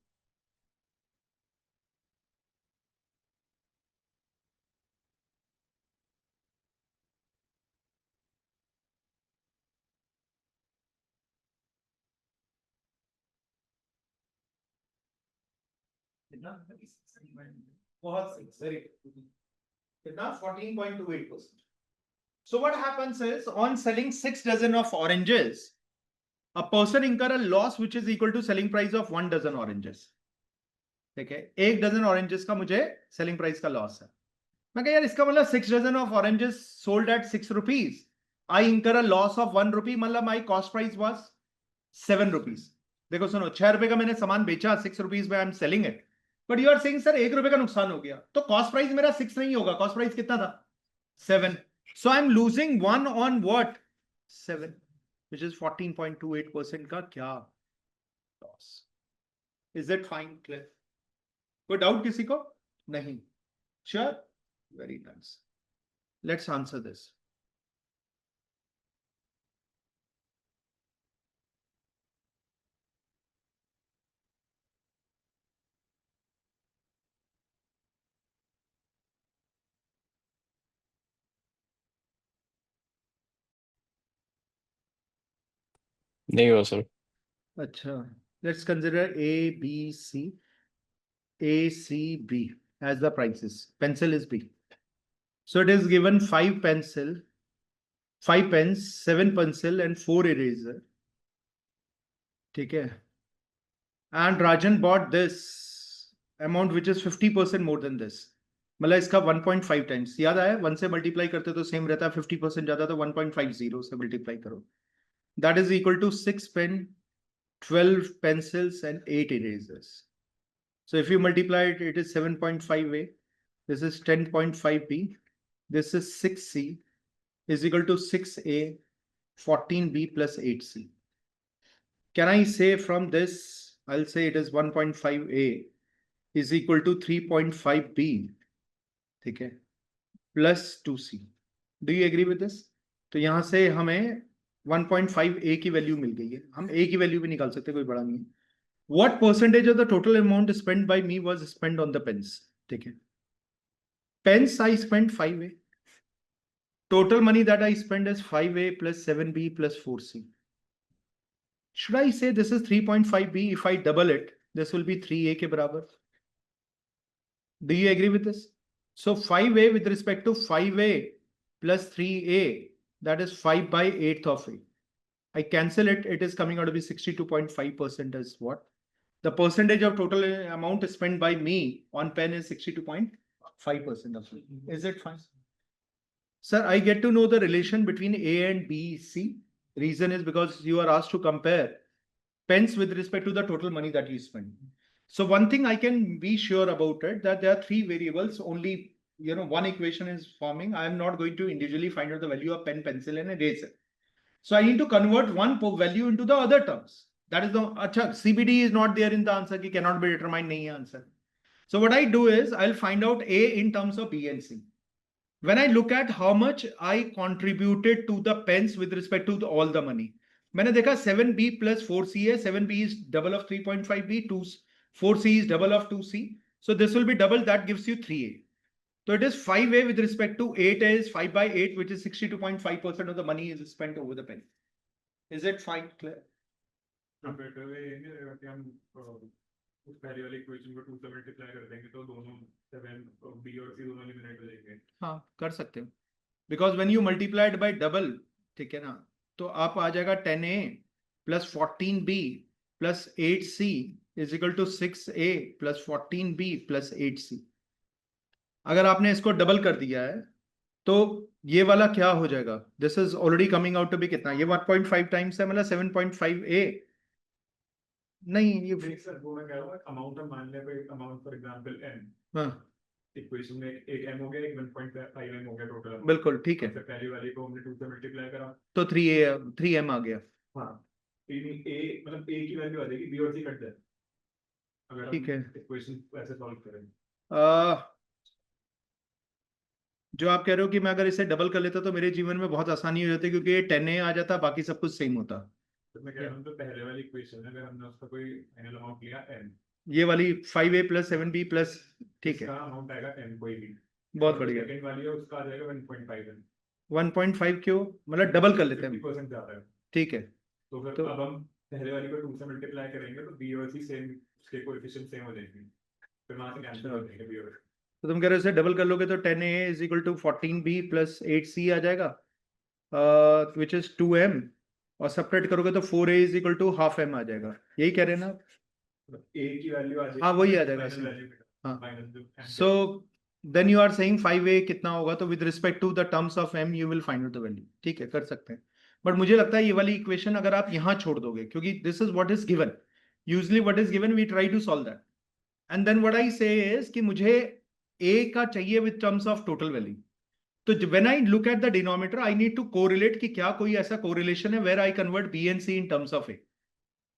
कितना 14.28%. So what happens is on selling 6 dozen of oranges, a person incur a loss which is equal to selling price of 1 dozen oranges. ठीक है, 1 dozen oranges का मुझे selling price का loss है. मैं कह यार इसका मतलब 6 dozen of oranges sold at 6 rupees. I incur a loss of 1 rupee, मतलब my cost price was 7 rupees. देखो सुनो, 6 रुपए का मैंने सामान बेचा, 6 rupees में I am selling it. But you are saying sir 1 रुपए का नुकसान हो गया, तो कॉस्ट प्राइस मेरा 6 नहीं होगा. कॉस्ट प्राइस कितना था? 7. So I am losing 1 on what? 7, which is 14.28% का क्या loss. Is it fine? Clear? कोई डाउट किसी को? नहीं. Sure? Very nice. Let's answer this. नहीं हुआ सर. अच्छा, let's consider A, B, C. A, C, B as the prices. Pencil is B. So it is given 5 pencil, 5 pens, 7 pencil and 4 eraser. ठीक है. And Rajan bought this amount which is 50% more than this. मतलब इसका 1.5 times. याद आया? 1 से multiply करते तो same रहता है, 50% ज्यादा तो 1.50 से मल्टीप्लाई करो. That is equal to 6 pen, 12 pencils and 8 erasers. So if you multiply it, it is 7.5A. This is 10.5B. This is 6C is equal to 6A, 14B plus 8C. Can I say from this, I'll say it is 1.5A is equal to 3.5B. ठीक है, plus 2C. Do you agree with this? तो यहाँ से हमें 1.5A की value मिल गई है. हम A की वैल्यू भी निकाल सकते, कोई बड़ा नहीं है. What percentage of the total amount spent by me was spent on the pens? ठीक है, pens I spent 5A. total money that I spend is 5A plus 7B plus 4C. Should I say this is 3.5B? If I double it, this will be 3A के बराबर. Do you agree with this? So 5A with respect to 5A plus 3A, that is 5 by 8th of A. I cancel it, it is coming out to be 62.5% as what? The percentage of total amount spent by me on pen is 62.5% of it. Is it fine? Sir, I get to know the relation between A and B, C. Reason is because you are asked to compare pens with respect to the total money that you spend. So one thing I can be sure about it, that there are three variables, only, one equation is forming. I am not going to individually find out the value of pen, pencil and eraser. So I need to convert one value into the other terms. That is the, CBD is not there in the answer, ki cannot be determined, nahi hai answer. So what I do is I'll find out A in terms of B and C. When I look at how much I contributed to the pens with respect to all the money, मैंने देखा 7B plus 4C है, 7B is double of 3.5B, 4C is double of 2C. So this will be double, that gives you 3A. So it is 5A with respect to 8A is 5 by 8, which is 62.5% of the money is spent over the pen. Is it fine, clear? उस पहले वाली equation को 2 से multiply कर देंगे तो दोनों 7 B और C दोनों एलिमिनेट हो जाएंगे. हाँ, कर सकते हो. Because when you multiply it by double, ठीक है ना, तो आप आ जाएगा 10A plus 14B plus 8C is equal to 6A plus 14B plus 8C. अगर आपने इसको डबल कर दिया है तो ये वाला क्या हो जाएगा? This is already coming out to be कितना? ये 1.5 टाइम्स है, मतलब 7.5A. नहीं, ये सर वो मैं कह रहा हूँ अमाउंट हम मान ले, अमाउंट फॉर एग्जांपल n. हाँ, इक्वेशन में एक m हो गया, एक 1.5 m हो गया टोटल. बिल्कुल ठीक है. पहली वाली को हमने 2 से मल्टीप्लाई करा तो 3M आ गया. हाँ, a मतलब a की वैल्यू आ जाएगी, b और c कट जाए अगर ठीक है. इक्वेशन ऐसे सॉल्व करें. जो आप कह रहे हो कि मैं अगर इसे डबल कर लेता तो मेरे जीवन में बहुत आसानी हो जाती, क्योंकि ये 10A आ जाता, बाकी सब कुछ सेम होता. तो मैं कह रहा हूँ तो पहले वाली इक्वेशन अगर हमने उसका कोई फाइनल अमाउंट लिया n, ये वाली 5A plus 7B plus, ठीक है, इसका अमाउंट आएगा n कोई भी. बहुत बढ़िया. सेकंड वाली है उसका आ जाएगा 1.5 n. 1.5 क्यों? मतलब डबल कर लेते हैं. 50% ज्यादा है. ठीक है. तो फिर तो अब हम पहले वाली को 2 से मल्टीप्लाई करेंगे तो b और c सेम, उसके कोएफिशिएंट सेम हो जाएंगे, फिर वहां से कैंसिल हो जाएंगे b और c. तो तुम कह रहे हो इसे डबल कर लोगे तो 10A is equal to 14B plus 8C आ जाएगा, which is 2M, और सेपरेट करोगे तो 4A is equal to half M आ जाएगा. यही कह रहे हैं ना? a की वैल्यू आ जाएगी. हाँ, वही आ जाएगा. हाँ. So then you are saying 5A कितना होगा, तो with respect to the terms of M you will find out the value. ठीक है, कर सकते हैं. बट मुझे लगता है ये वाली इक्वेशन अगर आप यहाँ छोड़ दोगे, क्योंकि this is what is given. Usually what is given we try to solve that. And then what I say is कि मुझे A का चाहिए with terms of total value. तो when I look at the denominator, I need to correlate कि क्या कोई ऐसा correlation है where I convert B and C in terms of A.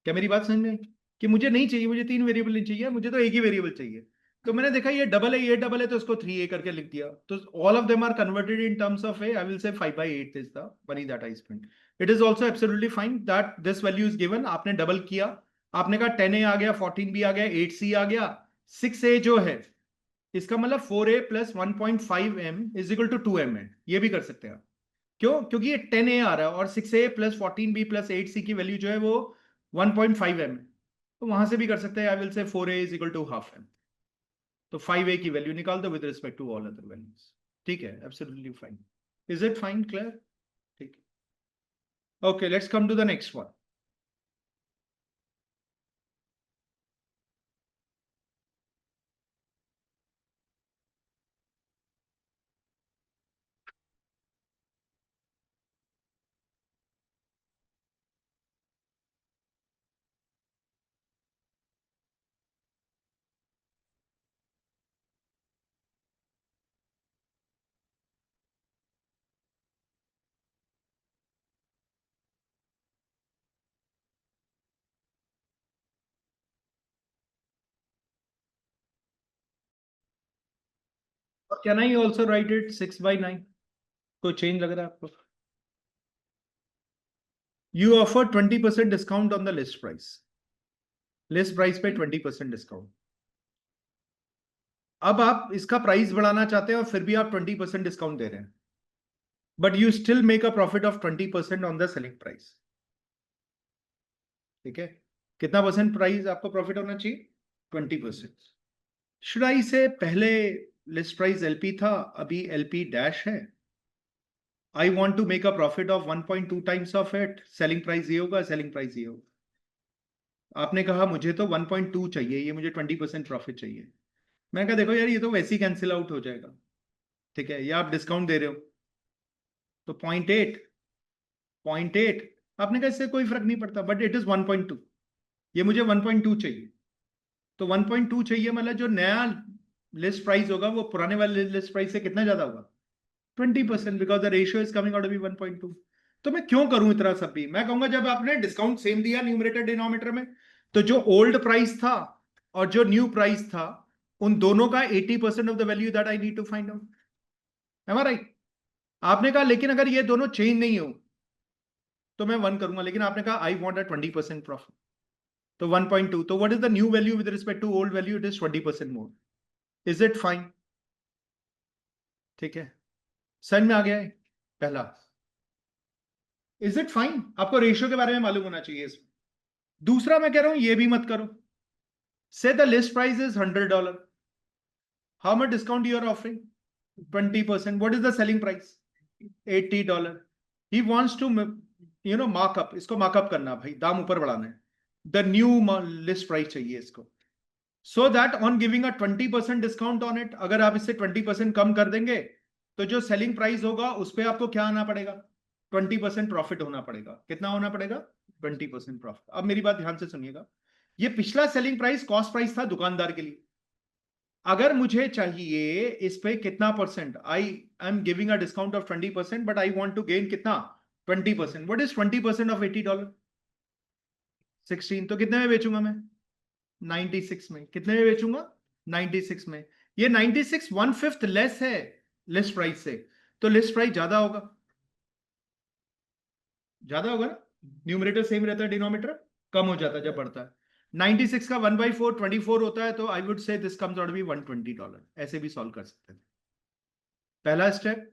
क्या मेरी बात समझ में आई? कि मुझे नहीं चाहिए, मुझे 3 वेरिएबल नहीं चाहिए, मुझे तो एक ही वेरिएबल चाहिए. तो मैंने देखा ये डबल है, ये डबल है, तो इसको 3A करके लिख दिया. तो all of them are converted in terms of A. I will say 5 by 8 is the money that I spent. It is also absolutely fine that this value is given. आपने double किया, आपने कहा 10A आ गया, 14B आ गया, 8C आ गया, 6A जो है इसका मतलब 4A plus 1.5M is equal to 2M है. ये भी कर सकते हैं आप. क्यों? क्योंकि ये 10A आ रहा है और 6A plus 14B plus 8C की वैल्यू जो है वो 1.5M है, तो वहां से भी कर सकते हैं. I will say 4A is equal to half M. तो 5A की वैल्यू निकाल दो with respect to all other values. ठीक है, absolutely fine. Is it fine, clear? ठीक है. Okay, let's come to the next one. Can I also write it 6 by 9? कोई change लग रहा है आपको? You offer 20% discount on the list price. List price पे 20% डिस्काउंट. अब आप इसका प्राइस बढ़ाना चाहते हैं और फिर भी आप 20% डिस्काउंट दे रहे हैं. but you still make a profit of 20% on the selling price. ठीक है, कितना परसेंट प्राइस आपको प्रॉफिट होना चाहिए? 20%. शुड आई से पहले लिस्ट प्राइस एलपी था, अभी एलपी डैश है. I want to make a profit of 1.2 times of it. Selling price ये होगा, सेलिंग प्राइस ये होगा. आपने कहा मुझे तो 1.2 चाहिए, ये मुझे 20% प्रॉफिट चाहिए. मैं कहा देखो यार, ये तो वैसे ही कैंसिल आउट हो जाएगा. ठीक है, या आप डिस्काउंट दे रहे हो तो 0.8 आपने कहा इससे कोई फर्क नहीं पड़ता, बट इट इज 1.2. ये मुझे 1.2 चाहिए. तो 1.2 चाहिए मतलब जो नया लिस्ट प्राइस होगा वो पुराने वाले लिस्ट प्राइस से कितना ज्यादा होगा? 20%, because the ratio is coming out to be 1.2. तो मैं क्यों करूं इतना सब भी? मैं कहूंगा जब आपने डिस्काउंट सेम दिया न्यूमरेटर डिनोमिनेटर में, तो जो ओल्ड प्राइस था और जो न्यू प्राइस था, उन दोनों का 80% off the value that I need to find out. Am I right? आपने कहा लेकिन अगर ये दोनों चेंज नहीं हो तो मैं 1 करूंगा, लेकिन आपने कहा आई वांट अ 20% प्रॉफिट. तो 1.2, तो what is the new value with respect to old value? It is 20% more. Is it fine? ठीक है, समझ में आ गया है पहला. Is it fine? आपको रेशियो के बारे में मालूम होना चाहिए इसमें. दूसरा मैं कह रहा हूं ये भी मत करो. Say the list price is $100. How much discount you are offering? 20%. What is the selling price? $80. He wants to markup. इसको मार्कअप करना भाई, दाम ऊपर बढ़ाना है. द न्यू लिस्ट प्राइस चाहिए इसको. So that on giving a 20% discount on it, अगर आप इससे 20% कम कर देंगे तो जो सेलिंग प्राइस होगा उस पर आपको क्या आना पड़ेगा? 20% प्रॉफिट होना पड़ेगा. कितना होना पड़ेगा? 20% प्रॉफिट. अब मेरी बात ध्यान से सुनिएगा. ये पिछला सेलिंग प्राइस कॉस्ट प्राइस था दुकानदार के लिए. अगर मुझे चाहिए इस पे कितना percent, I am giving a discount of 20%, but I want to gain कितना? 20%. What is 20% off $80? 16. तो कितने में बेचूंगा मैं? 96 में. कितने में बेचूंगा? 96 में. ये 96 1/5 लेस है लिस्ट प्राइस से, तो लिस्ट प्राइस ज्यादा होगा. ज्यादा होगा ना? न्यूमरेटर सेम रहता है, डिनोमिनेटर कम हो जाता है जब बढ़ता है. 96 का 1/4 24 होता है, तो I would say this comes out to be $120. ऐसे भी सॉल्व कर सकते हैं. पहला स्टेप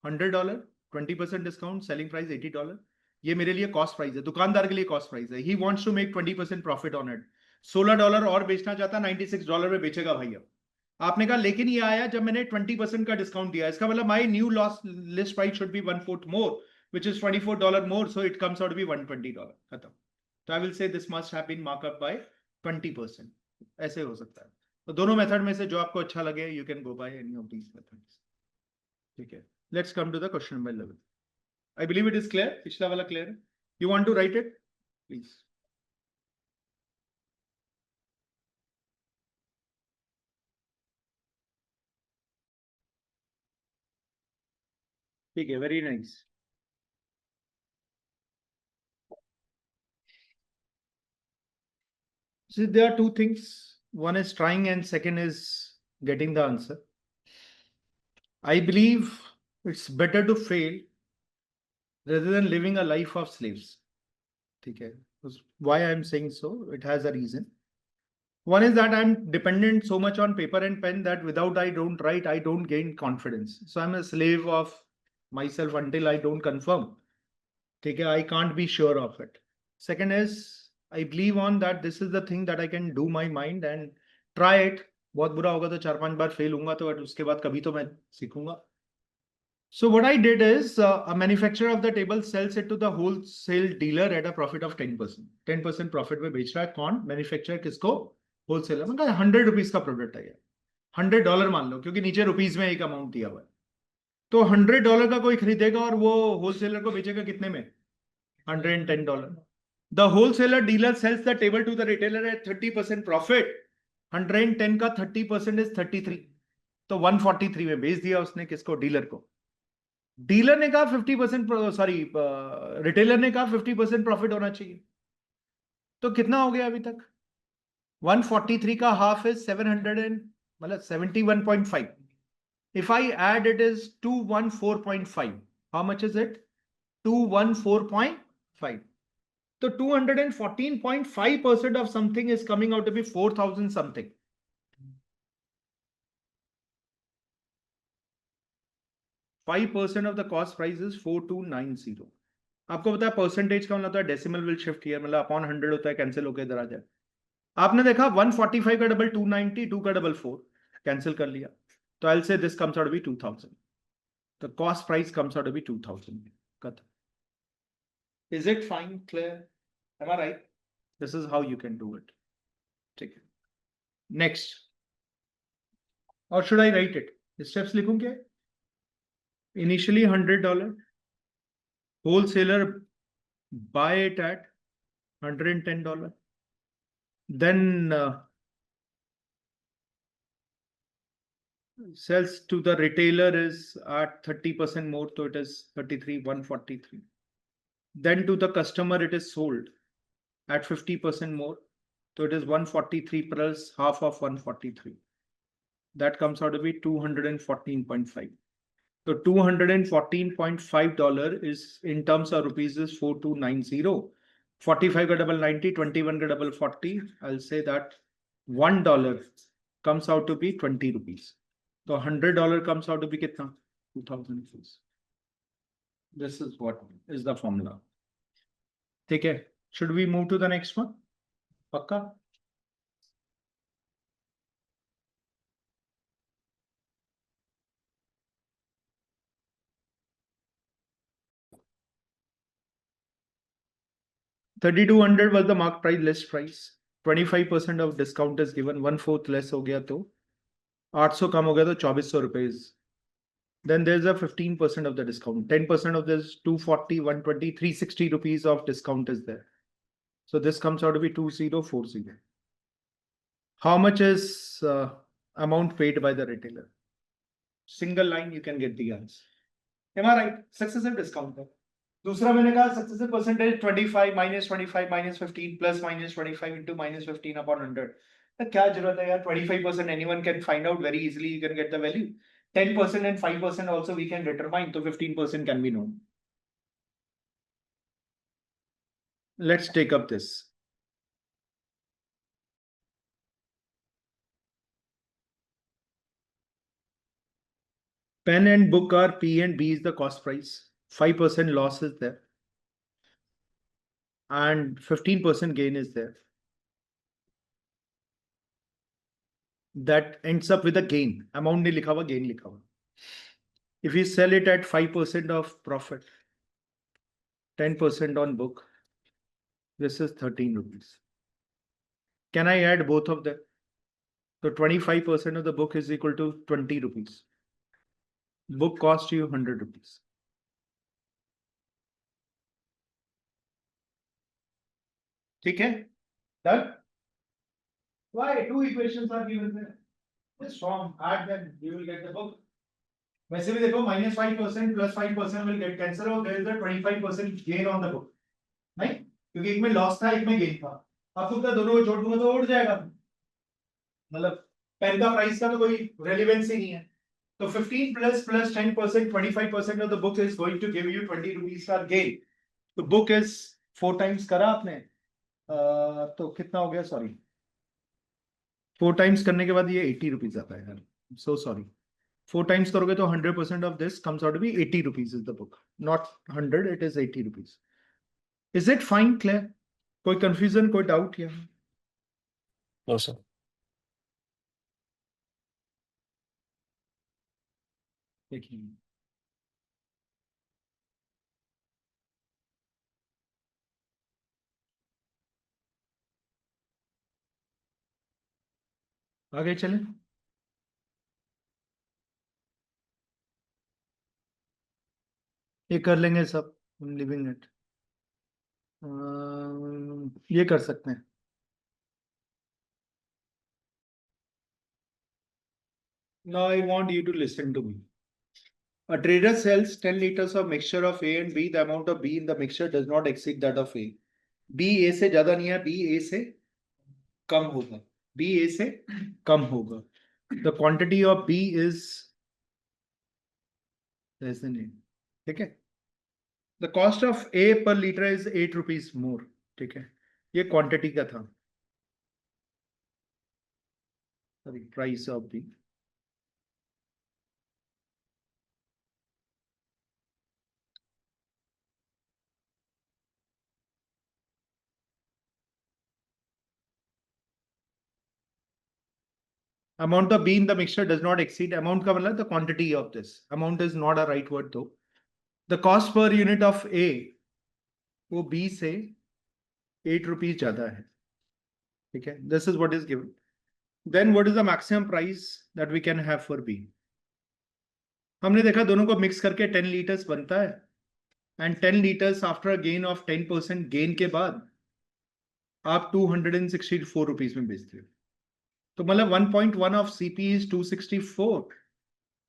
$100, 20% डिस्काउंट, सेलिंग प्राइस $80. ये मेरे लिए कॉस्ट प्राइस है, दुकानदार के लिए कॉस्ट प्राइस है. He wants to make 20% profit on it. $16 और बेचना चाहता, $96 में बेचेगा भाई. अब आपने कहा लेकिन ये आया जब मैंने 20% का डिस्काउंट दिया, इसका मतलब my new loss list price should B 1/4 more, which is $24 more, so it comes out to be $120. खत्म. तो I will say this must have been marked up by 20%. ऐसे हो सकता है. तो दोनों मेथड में से जो आपको अच्छा लगे, you can go by any of these methods. ठीक है. Let's come to the question number 11. I believe it is clear. पिछला वाला clear है. You want to write it? Please. ठीक है. Very nice. So there are two things. One is trying and second is getting the answer. I believe it's better to fail rather than living a life of slaves. ठीक है. Why I am saying so? It has a reason. One is that I'm dependent so much on paper and pen that without I don't write, I don't gain confidence. So I'm a slave of myself until I don't confirm. ठीक है. I can't be sure of it. Second is I believe on that this is the thing that I can do my mind and try it. बहुत बुरा होगा तो 4-5 बार fail होऊंगा, तो उसके बाद कभी तो मैं सीखूंगा. So what I did is a manufacturer of the table sells it to the wholesale dealer at a profit of 10%. 10% profit में बेच रहा है कौन? मैन्युफैक्चरर. किसको? होलसेलर. मैंने कहा $100 का प्रोडक्ट है. $100 मान लो, क्योंकि नीचे रुपीज में एक अमाउंट दिया हुआ है. तो $100 का कोई खरीदेगा और वो होलसेलर को बेचेगा कितने में? $110. The wholesaler dealer sells the table to the retailer at 30% profit. 110 का 30% is 33. तो 143 में बेच दिया उसने. किसको? डीलर को. डीलर ने कहा 50%, सॉरी रिटेलर ने कहा 50% प्रॉफिट होना चाहिए. तो कितना हो गया अभी तक? 143 का हाफ इज 700 मतलब 71.5. If I add it is 214.5. How much is it? 214.5. So 214.5% of something is coming out to be 4,000 something. 5% of the cost price is 4290. आपको पता है परसेंटेज का मतलब होता है डेसिमल विल शिफ्ट हियर, मतलब अपॉन 100 होता है, कैंसिल होकर इधर आ जाए. आपने देखा 145 का डबल 290, 2 का डबल 4, कैंसिल कर लिया. तो I'll say this comes out to be 2000. The cost price comes out to be 2000. Cut. Is it fine, clear? Am I right? This is how you can do it. ठीक है. Next. Or should I write it? Steps लिखूं क्या? Initially $100. Wholesaler buy it at $110. Then sells to the retailer is at 30% more, so it is 33,143. Then to the customer it is sold at 50% more, so it is 143 plus half of 143. That comes out to be 214.5. So $214.5 is in terms of rupees is 4290. 45 ka double 90, 21 ka double 40. I'll say that $1 comes out to be 20 rupees. So $100 comes out to be kitna? 2000 rupees. This is what is the formula. Take care. Should we move to the next one? Pakka? $3,200 was the mark price list price. 25% of discount is given. 1/4 less हो गया तो 800 कम हो गया तो 2400 rupees. Then there's a 15% of the discount. 10% of this 240, 120, 360 rupees of discount is there. So this comes out to be 2040. How much is amount paid by the retailer? Single line you can get the answer. Am I right? Successive discount. दूसरा मैंने कहा successive percentage 25 minus 25 minus 15 plus minus 25 into minus 15 upon 100. तो क्या जरूरत है यार? 25% anyone can find out very easily. You can get the value. 10% and 5% also we can determine. So 15% can be known. Let's take up this. Pen and book are P and B is the cost price. 5% loss is there. And 15% gain is there. That ends up with a gain. Amount नहीं लिखा हुआ, gain लिखा हुआ. If we sell it at 5% of profit, 10% on book, this is 13 rupees. Can I add both of them? So 25% of the book is equal to 20 rupees. Book cost you 100 rupees. ठीक है? Done? Why? Two equations are given there. Just form, add them, you will get the book. वैसे भी देखो -5% plus 5% will get cancel और there is a 25% gain on the book. नहीं? क्योंकि एक में लॉस था, एक में गेन था. अब तुम दोनों को जोड़ दूंगा तो उड़ जाएगा. मतलब पेन का प्राइस का तो कोई रेलेवेंस ही नहीं है. तो 15 plus 10%, 25% of the book is going to give you 20 rupees का gain. तो book is 4 times करा आपने. तो कितना हो गया? सॉरी, 4 times करने के बाद ये 80 rupees आता है यार. So sorry. 4 times करोगे तो 100% of this comes out to be 80 rupees is the book. Not 100, it is 80 rupees. Is it fine, Claire? कोई confusion, कोई doubt here? No, sir. देखिए. आगे चलें. ये कर लेंगे सब. I'm leaving it. ये कर सकते हैं. Now I want you to listen to me. A trader sells 10 liters of mixture of A and B. The amount of B in the mixture does not exceed that of A. B A से ज्यादा नहीं है, B A से कम होगा. B A से कम होगा. The quantity of B is less than A. ठीक है? The cost of A per liter is 8 rupees more. ठीक है? ये quantity का था. Sorry, price of B. amount of B in the mixture does not exceed, amount का मतलब the quantity of this, amount is not a right word though. The cost per unit of A वो B से 8 rupees ज्यादा है, ठीक है, this is what is given. Then what is the maximum price that we can have for B? हमने देखा दोनों को मिक्स करके 10 liters बनता है, and 10 liters after a gain of 10% gain के बाद आप 264 rupees में बेचते हो, तो मतलब 1.1 of CP is 264,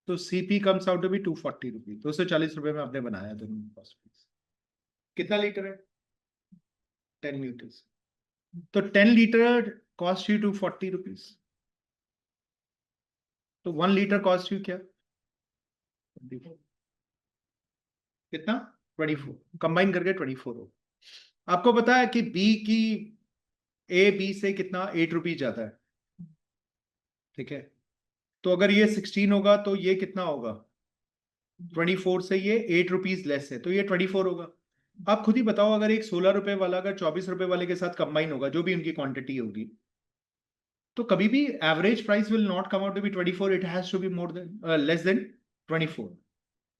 तो CP comes out to be 240 rupees, 240 रुपए में आपने बनाया दोनों कॉस्ट। कितना लीटर है? 10 liters, तो 10 liter cost you 240 rupees, तो 1 liter cost you क्या? कितना? 24, कंबाइन करके 24 हो। आपको पता है कि B की A B से कितना 8 रुपीज ज्यादा है, ठीक है, तो अगर ये 16 होगा तो ये कितना होगा? 24 से ये 8 रुपीज लेस है, तो ये 24 होगा। आप खुद ही बताओ, अगर एक 16 रुपए वाला अगर 24 रुपए वाले के साथ कंबाइन होगा, जो भी उनकी क्वांटिटी होगी, तो कभी भी average price will not come out to be 24, it has to be more than less than 24।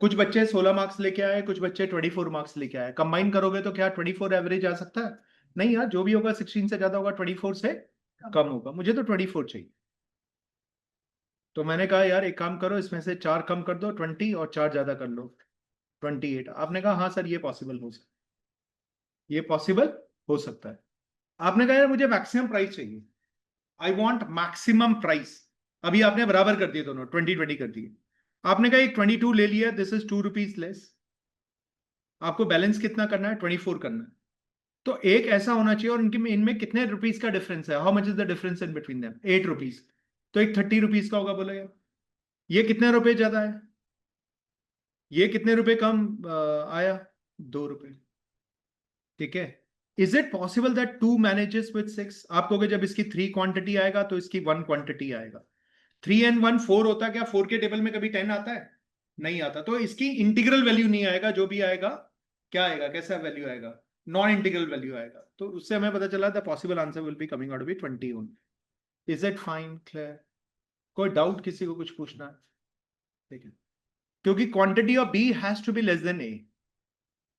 कुछ बच्चे 16 मार्क्स लेके आए, कुछ बच्चे 24 मार्क्स लेके आए, कंबाइन करोगे तो क्या 24 एवरेज आ सकता है? नहीं यार, जो भी होगा 16 से ज्यादा होगा, 24 से कम होगा। मुझे तो 24 चाहिए, तो मैंने कहा यार एक काम करो, इसमें से 4 कम कर दो 20 और 4 ज्यादा कर लो 28। आपने कहा हाँ सर ये पॉसिबल हो सकता है, ये पॉसिबल हो सकता है। आपने कहा यार मुझे मैक्सिमम प्राइस चाहिए, आई वॉन्ट मैक्सिमम प्राइस। अभी आपने बराबर कर दिए दोनों, 20-20 कर दिए। आपने कहा एक 22 ले लिया, दिस इज 2 रुपीज लेस, आपको बैलेंस कितना करना है? 24 करना है। तो एक ऐसा होना चाहिए, और इनमें कितने रुपीज का डिफरेंस है? How much is the difference in between them? 8 rupees, तो एक 30 रुपीज का होगा। बोलो यार ये कितने रुपए ज्यादा है, ये कितने रुपए कम आया? 2 रुपए, ठीक है। Is it possible that 2 manages with 6? आप कहोगे जब इसकी 3 क्वांटिटी आएगा तो इसकी 1 क्वांटिटी आएगा। 3 and 1 4 होता है क्या? 4 के टेबल में कभी 10 आता है? नहीं आता, तो इसकी इंटीग्रल वैल्यू नहीं आएगा। जो भी आएगा क्या आएगा? कैसा वैल्यू आएगा? नॉन इंटीग्रल वैल्यू आएगा। तो उससे हमें पता चला the possible answer will be coming out to be 20 only. Is it fine, clear? कोई डाउट किसी को कुछ पूछना है? ठीक है, क्योंकि quantity of B has to be less than A.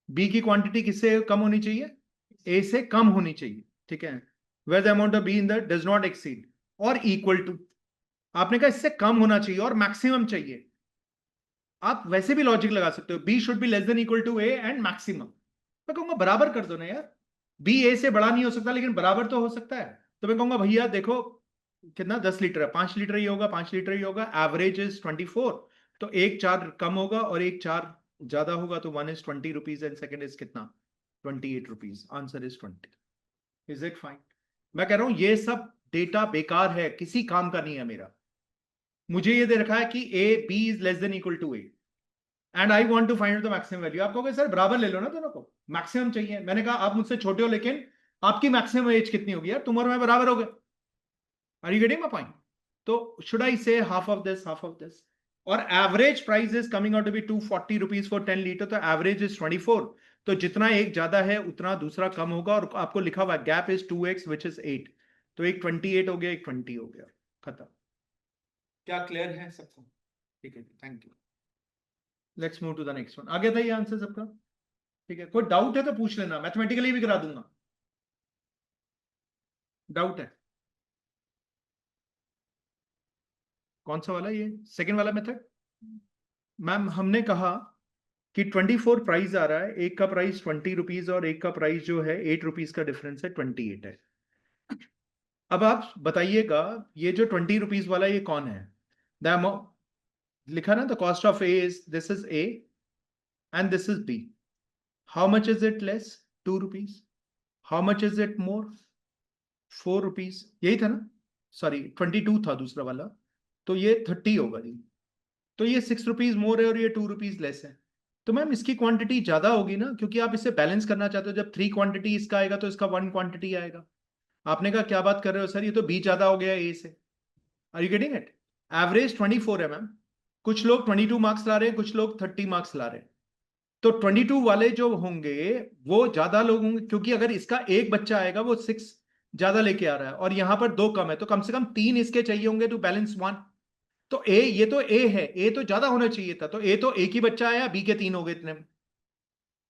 B की क्वांटिटी किससे कम होनी चाहिए? ए से कम होनी चाहिए, ठीक है। Where the amount of B in the does not exceed और इक्वल टू, आपने कहा इससे कम होना चाहिए और मैक्सिमम चाहिए। आप वैसे भी लॉजिक लगा सकते हो, B should be less than equal to A and maximum. मैं कहूंगा बराबर कर दो ना यार, बी ए से बड़ा नहीं हो सकता लेकिन बराबर तो हो सकता है। तो मैं कहूंगा भैया देखो कितना 10 लीटर है, 5 लीटर ही होगा, 5 लीटर ही होगा, एवरेज इज 24, तो एक 4 कम होगा और एक 4 ज्यादा होगा, तो 1 is 20 rupees and second is कितना? 28 rupees. Answer is 20। Is it fine? मैं कह रहा हूं ये सब डेटा बेकार है, किसी काम का नहीं है मेरा। मुझे ये दे रखा है कि A B is less than equal to A and I want to find the maximum value. आप कहोगे सर बराबर ले लो ना दोनों को, मैक्सिमम चाहिए। मैंने कहा आप मुझसे छोटे हो लेकिन आपकी मैक्सिमम एज कितनी होगी यार? तुम और मैं बराबर हो गए। Are you getting my point? तो should I say half of this, half of this? और average price is coming out to be 240 rupees for 10 litre, तो एवरेज इज 24, तो जितना एक ज्यादा है उतना दूसरा कम होगा। और आपको लिखा हुआ gap is 2x which is 8, तो एक 28 हो गया, एक 20 हो गया, खत्म। क्या क्लियर है सबको? ठीक है, thank you. Let's move to the next one. आगे था ये आंसर सबका? ठीक है, कोई डाउट है तो पूछ लेना, मैथमेटिकली भी करा दूंगा। डाउट है? कौन सा वाला? ये सेकंड वाला मेथड? मैम हमने कहा कि 24 प्राइस आ रहा है, एक का प्राइस 20 रुपीज और एक का प्राइस जो है 8 रुपीज का डिफरेंस है 28 है। अब आप बताइएगा ये जो 20 रुपीज वाला ये कौन है? लिखा ना, the cost of A is, this is A and this is B. How much is it less? 2 rupees. How much is it more? 4 rupees. यही था ना? सॉरी 22 था दूसरा वाला, तो ये 30 होगा जी। तो ये 6 रुपीज मोर है और ये 2 रुपीज लेस है। तो मैम इसकी क्वांटिटी ज्यादा होगी ना, क्योंकि आप इसे बैलेंस करना चाहते हो। जब 3 क्वांटिटी इसका आएगा तो इसका 1 क्वांटिटी आएगा। आपने कहा क्या बात कर रहे हो सर, ये तो बी ज्यादा हो गया ए से। Are you getting it? Average 24 है मैम, कुछ लोग 22 मार्क्स ला रहे हैं, कुछ लोग 30 मार्क्स ला रहे हैं। तो 22 वाले जो होंगे वो ज्यादा लोग होंगे, क्योंकि अगर इसका एक बच्चा आएगा वो 6 ज्यादा लेके आ रहा है और यहाँ पर 2 कम है, तो कम से कम 3 इसके चाहिए होंगे टू बैलेंस 1। तो ए, ये तो ए है, ए तो ज्यादा होना चाहिए था, तो ए तो एक ही बच्चा आया, बी के 3 हो गए इतने में।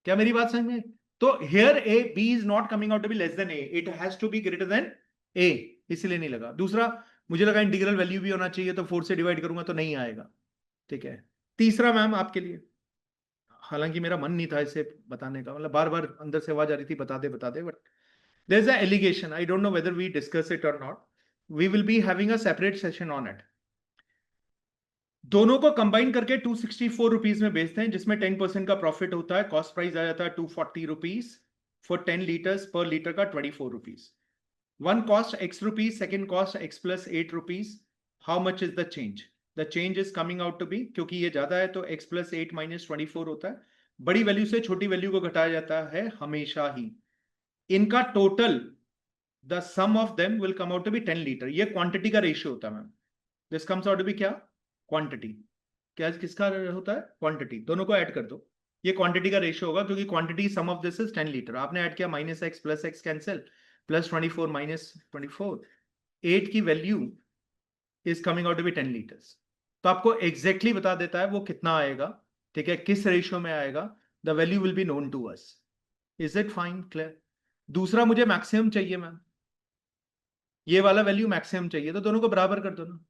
क्या मेरी बात समझ में? तो here A, B is not coming out to be less than A, it has to be greater than A, इसलिए नहीं लगा। दूसरा, मुझे लगा इंटीग्रल वैल्यू भी होना चाहिए, तो 4 से डिवाइड करूंगा तो नहीं आएगा। ठीक है। तीसरा मैम आपके लिए, हालांकि मेरा मन नहीं था इसे बताने का, मतलब बार बार अंदर से आवाज आ रही थी बता दे, but there is a allegation, I don't know whether we discuss it or not, we will be having a separate session on it. दोनों को कंबाइन करके 264 रुपीज में बेचते हैं, जिसमें 10% का प्रॉफिट होता है। कॉस्ट प्राइस आ जाता है 240 रुपीज फॉर 10 लीटर्स, पर लीटर का 24 rupees. One cost x rupees, second cost x plus 8 rupees. How much is the change? The change is coming out to be, क्योंकि ये ज्यादा है तो x प्लस 8 माइनस 24 होता है। बड़ी वैल्यू से छोटी वैल्यू को घटाया जाता है हमेशा ही। इनका total, the sum of them will come out to be 10 litre. ये क्वांटिटी का रेशियो होता है ma'am. This comes out to be क्या? क्वांटिटी। क्या किसका होता है? क्वांटिटी। दोनों को ऐड कर दो, ये क्वांटिटी का रेशियो होगा, क्योंकि quantity sum of this is 10 litre. आपने ऐड किया minus X plus X cancel, plus 24 minus 24, 8 की value is coming out to be 10 litres. तो आपको एग्जैक्टली बता देता है वो कितना आएगा, ठीक है, किस रेशियो में आएगा। The value will be known to us. Is it fine, clear? दूसरा, मुझे मैक्सिमम चाहिए मैम, ये वाला वैल्यू मैक्सिमम चाहिए, तो दोनों को बराबर कर दो ना।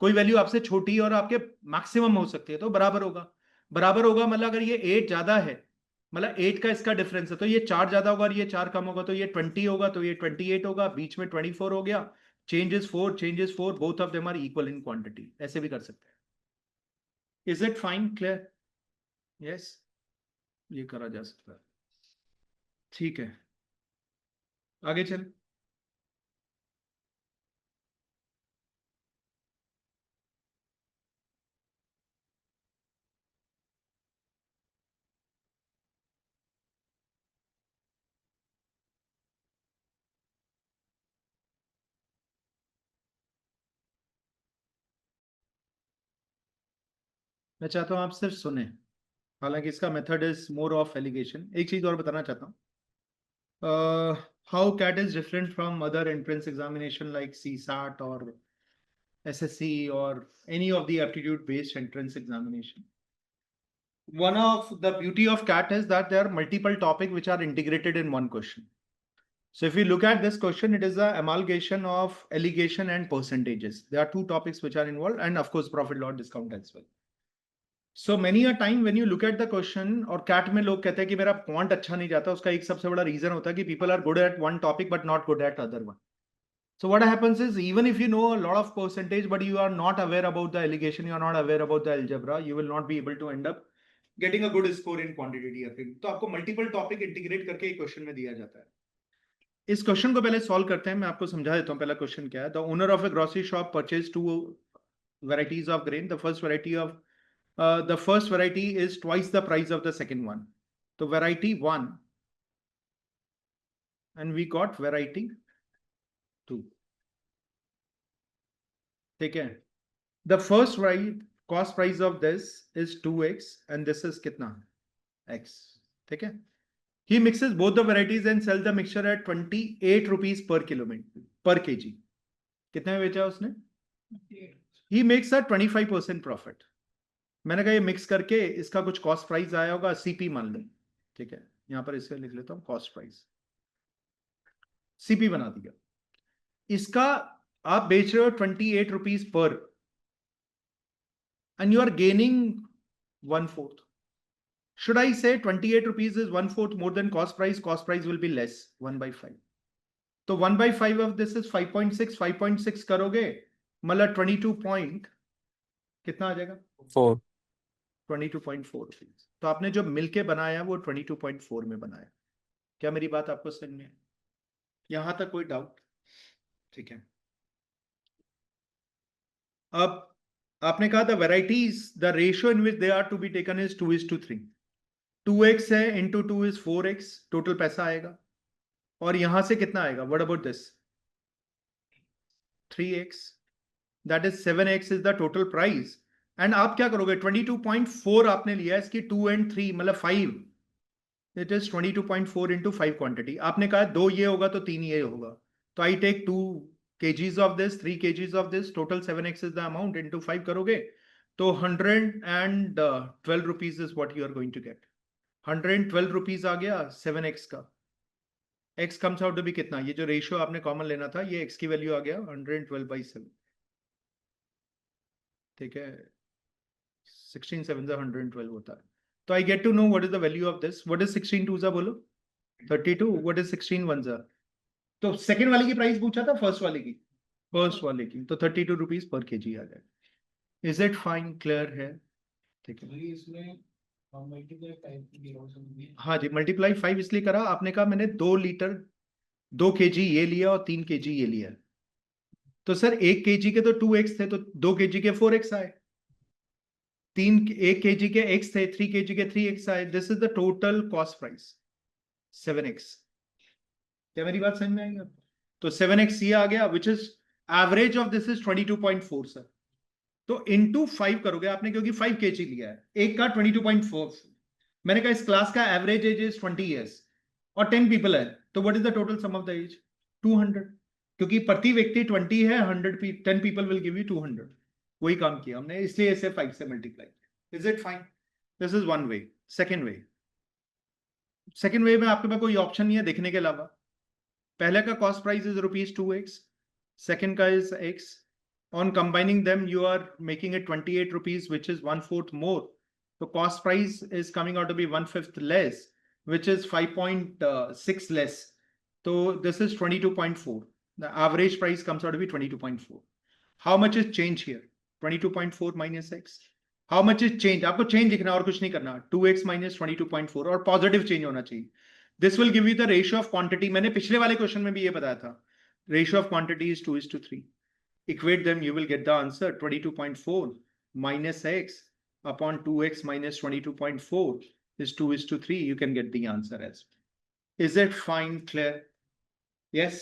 कोई वैल्यू आपसे छोटी और आपके मैक्सिमम हो सकती है, तो बराबर होगा। बराबर होगा मतलब अगर ये 8 ज्यादा है, मतलब 8 का इसका डिफरेंस है, तो ये 4 ज्यादा होगा और ये 4 कम होगा, तो ये 20 होगा, तो ये 28 होगा, बीच में 24 हो गया। Changes 4, both of them are equal in quantity. ऐसे भी कर सकते हैं। Is it fine, clear? Yes, ये करा जा सकता है। ठीक है, आगे चल। मैं चाहता हूं आप सिर्फ सुने, हालांकि इसका method is more of alligation. एक चीज और बताना चाहता हूं, how CAT is different from other entrance examination like CSAT or SSC or any of the aptitude based entrance examination. One of the beauty of CAT is that there are multiple topics which are integrated in one question. So if you look at this question, it is an amalgamation of allegation and percentages. There are 2 topics which are involved, and of course profit loss discount as well. So many a time when you look at the question, और CAT में लोग कहते हैं कि मेरा quant अच्छा नहीं जाता, उसका एक सबसे बड़ा reason होता है कि people are good at one topic but not good at other one. So what happens is, even if you know a lot of percentage but you are not aware about the allegation, you are not aware about the algebra, you will not be able to end up getting a good score in quantitative aptitude. तो आपको multiple topic integrate करके एक question में दिया जाता है। इस question को पहले सॉल्व करते हैं, मैं आपको समझा देता हूँ पहला क्वेश्चन क्या है। The owner of a grocery shop purchased 2 varieties of grain. The first variety is twice the price of the second one. So variety 1, and we got variety 2. ठीक है, the first cost price of this is 2x and this is कितना? x. ठीक है, he mixes both the varieties and sells the mixture at 28 rupees per kg. कितने में बेचा उसने? He makes a 25% profit. मैंने कहा ये मिक्स करके इसका कुछ कॉस्ट प्राइस आया होगा, सीपी मान लो। ठीक है, यहां पर इसे लिख लेता हूं, कॉस्ट प्राइस, सीपी बना दिया। इसका आप बेच रहे हो 28 रुपीज पर, and you are gaining 1/4. Should I say 28 rupees is 1/4 more than cost price? Cost price will be less, 1/5. तो 1/5 ऑफ दिस इज 5.6. 5.6 करोगे मतलब 22 पॉइंट कितना आ जाएगा? 4. 22.4 रुपीज। तो आपने जो मिलके बनाया वो 22.4 में बनाया। क्या मेरी बात आपको समझ में? यहां तक कोई डाउट? ठीक है, अब आपने कहा the varieties, the ratio in which they are to be taken is 2:3. 2x है इंटू 2 इज 4x, टोटल पैसा आएगा। और यहां से कितना आएगा? What about this? 3x, that is 7x is the total price. And आप क्या करोगे? 22.4 आपने लिया, इसकी 2 and 3 मतलब 5, इट इज 22.4 इंटू 5 क्वांटिटी। आपने कहा 2 ये होगा तो 3 ये होगा, तो I take 2 kgs of this, 3 kgs of this, total 7x is the amount, into 5 करोगे तो 112 rupees is what you are going to get. 112 rupees आ गया 7x का. x comes out to be कितना? ये जो रेशियो आपने कॉमन लेना था, ये x की वैल्यू आ गया 112/7. ठीक है, 16 7 112 होता है. तो I get to know what is the value of this. What is 16 2s बोलो? 32. What is 16 1s? तो सेकेंड वाले की प्राइस पूछा था, फर्स्ट वाले की. फर्स्ट वाले की तो 32 rupees per kg आ जाएगा. इज इट फाइन, क्लियर है? ठीक है. इसमें मल्टीप्लाई 5 की होगी. हाँ जी, मल्टीप्लाई 5 इसलिए करा, आपने कहा मैंने 2 लीटर 2 kg ये लिया और 3 kg ये लिया. तो सर 1 kg के तो 2x थे, तो 2 kg के 4x आए. 1 kg के x थे, 3 kg के 3x आए. This is the total cost price 7x. क्या मेरी बात समझ में आई आपको? तो 7x ये आ गया, which is average of this is 22.4 sir. तो इनटू 5 करोगे आपने, क्योंकि 5 kg लिया है, एक का 22.4. मैंने कहा इस क्लास का एवरेज एज इज 20 years और 10 people है, तो what is the total sum of the age? 200. क्योंकि प्रति व्यक्ति 20 है, 10 people will give you 200. वही काम किया हमने, इसलिए इसे 5 से मल्टीप्लाई किया. Is it fine? This is one way. Second way में आपके पास कोई ऑप्शन नहीं है देखने के अलावा. पहले का cost price is ₹2x, second का is x. On combining them, you are making it 28 rupees, which is 1/4 more. So cost price is coming out to be 1/5 less, which is 5.6 less. So this is 22.4. The average price comes out to be 22.4. How much is change here? 22.4 minus x. How much is change? आपको change लिखना और कुछ नहीं करना. 2x minus 22.4 और positive change होना चाहिए. This will give you the ratio of quantity. मैंने पिछले वाले क्वेश्चन में भी ये बताया था. Ratio of quantity is 2:3. Equate them, you will get the answer 22.4 minus x upon 2x minus 22.4 is 2:3. You can get the answer as well. Is it fine, clear? Yes?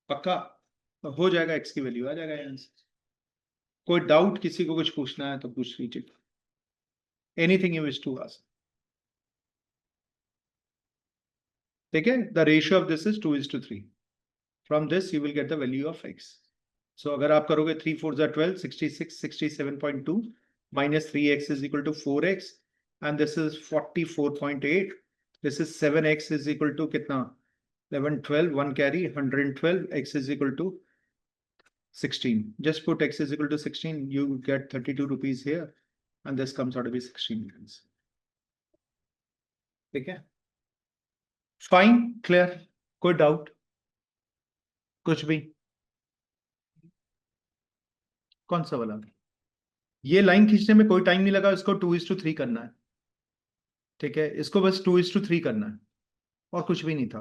पक्का? तो हो जाएगा, x की वैल्यू आ जाएगा answer. कोई doubt किसी को कुछ पूछना है तो पूछ लीजिए. Anything you wish to ask. ठीक है? The ratio of this is 2:3. From this you will get the value of x. So अगर आप करोगे 3 4s are 12, 66, 67.2 minus 3x is equal to 4x, and this is 44.8. This is 7x is equal to कितना? 11 12, 1 carry 112. X is equal to 16. Just put x is equal to 16. You get 32 rupees here, and this comes out to be 16 pence. ठीक है? Fine, clear? कोई doubt? कुछ भी? कौन सा वाला? ये लाइन खींचने में कोई टाइम नहीं लगा, इसको 2:3 करना है. ठीक है, इसको बस 2:3 करना है और कुछ भी नहीं था.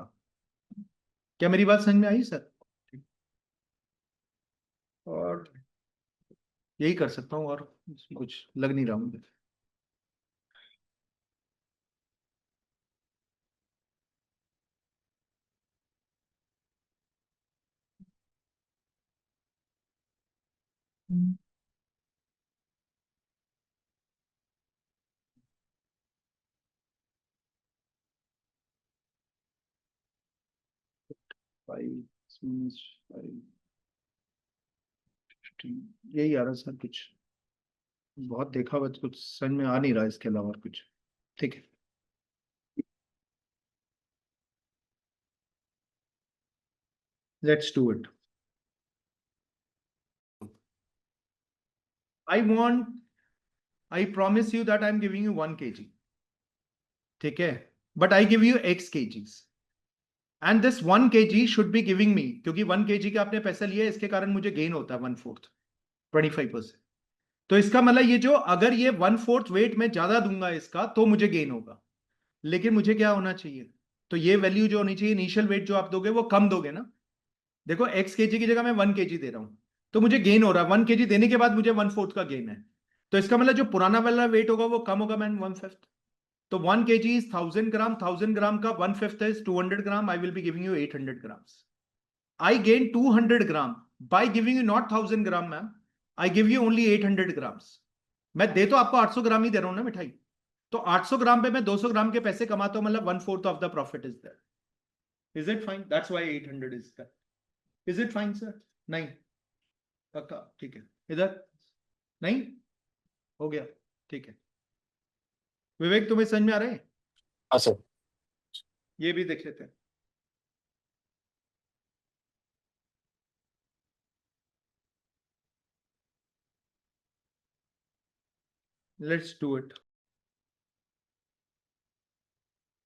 क्या मेरी बात समझ में आई सर? और यही कर सकता हूँ, और कुछ लग नहीं रहा मुझे. यही आ रहा सर, कुछ बहुत देखा हुआ, कुछ समझ में आ नहीं रहा इसके अलावा और कुछ. ठीक है, let's do it. I promise you that I'm giving you 1 kg. ठीक है, but I give you x kgs. And this 1 kg should be giving me, क्योंकि 1 kg के आपने पैसा लिया, इसके कारण मुझे गेन होता है 1/4, 25%. तो इसका मतलब ये जो, अगर ये 1/4 वेट में ज्यादा दूंगा इसका, तो मुझे गेन होगा. लेकिन मुझे क्या होना चाहिए? तो ये वैल्यू जो होनी चाहिए, इनिशियल वेट जो आप दोगे वो कम दोगे ना. देखो x kg की जगह मैं 1 kg दे रहा हूं, तो मुझे गेन हो रहा है. 1 kg देने के बाद मुझे 1/4 का गेन है. तो इसका मतलब जो पुराना वाला वेट होगा वो कम होगा, मैन 1/5. तो 1 kg is 1000 ग्राम. 1000 ग्राम का 1/5 is 200 gram. I will be giving you 800 grams. I gain 200 gram by giving you not 1000 gram ma'am. I give you only 800 grams. मैं दे तो आपको 800 ग्राम ही दे रहा हूं ना मिठाई. तो 800 ग्राम पे मैं 200 ग्राम के पैसे कमाता हूं, मतलब 1/4 of the profit is there. Is it fine? That's why 800 is there. Is it fine sir? नहीं पक्का, ठीक है। इधर नहीं हो गया, ठीक है। विवेक तुम्हें समझ में आ रहा है? हाँ सर। ये भी देख लेते हैं। Let's do it.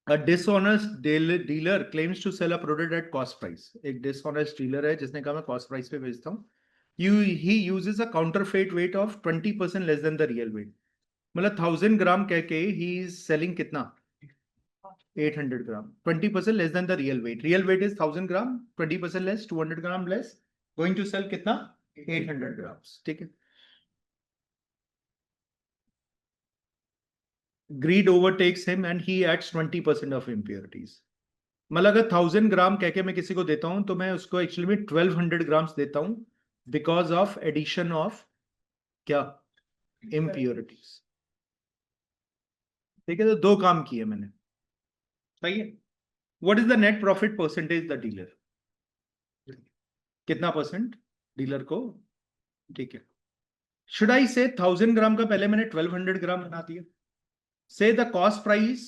A dishonest dealer claims to sell a product at cost price. एक dishonest dealer है जिसने कहा मैं cost price पे बेचता हूँ. He uses a counterfeit weight of 20% less than the real weight. मतलब 1000 ग्राम कह के he is selling कितना? 800 ग्राम. 20% less than the real weight. Real weight is 1000 gram. 20% less, 200 gram less. Going to sell कितना? 800 grams. ठीक है. Greed overtakes him and he adds 20% of impurities. मतलब अगर 1000 gram कह के मैं किसी को देता हूं तो मैं उसको एक्चुअली में 1200 ग्राम्स देता हूं बिकॉज ऑफ एडिशन ऑफ क्या? इम्प्योरिटीज. ठीक है, तो दो काम किए मैंने. सही है. What is the net profit percentage the dealer? कितना परसेंट डीलर को? ठीक है. शुड आई से 1000 ग्राम का पहले मैंने 1200 ग्राम बना दिया. Say the cost price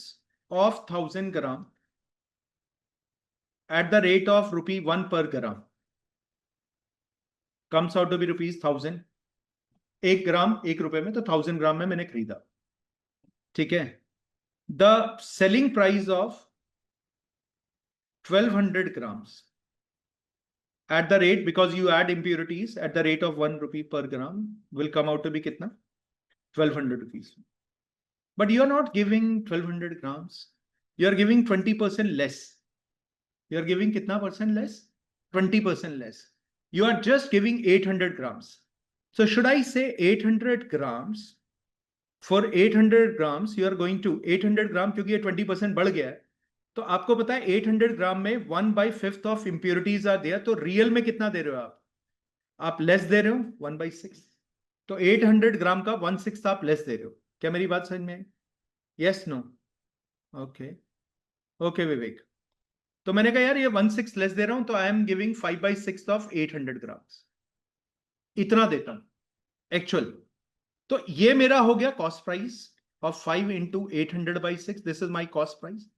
of 1000 gram at the rate of rupee 1 per gram comes out to be rupees 1000. 1 ग्राम 1 रुपए में, तो 1000 ग्राम में मैंने खरीदा. ठीक है. The selling price of 1200 grams at the rate, because you add impurities, at the rate of 1 rupee per gram will come out to be कितना? 1200 rupees. But you are not giving 1200 grams. You are giving 20% less. You are giving kitna percent less? 20% less. You are just giving 800 grams. So should I say 800 grams? For 800 grams, you are going to 800 gram क्योंकि ये 20% बढ़ गया है. तो आपको पता है 800 ग्राम में 1/5 of impurities are there. तो रियल में कितना दे रहे हो आप? आप लेस दे रहे हो 1/6. तो 800 ग्राम का 1/6 आप लेस दे रहे हो. क्या मेरी बात समझ में? Yes no? Okay okay Vivek. तो मैंने कहा यार ये 1/6 लेस दे रहा हूं तो I am giving 5/6 of 800 grams. इतना देता हूं एक्चुअल. तो ये मेरा हो गया cost price of 5 into 800/6. This is my cost price.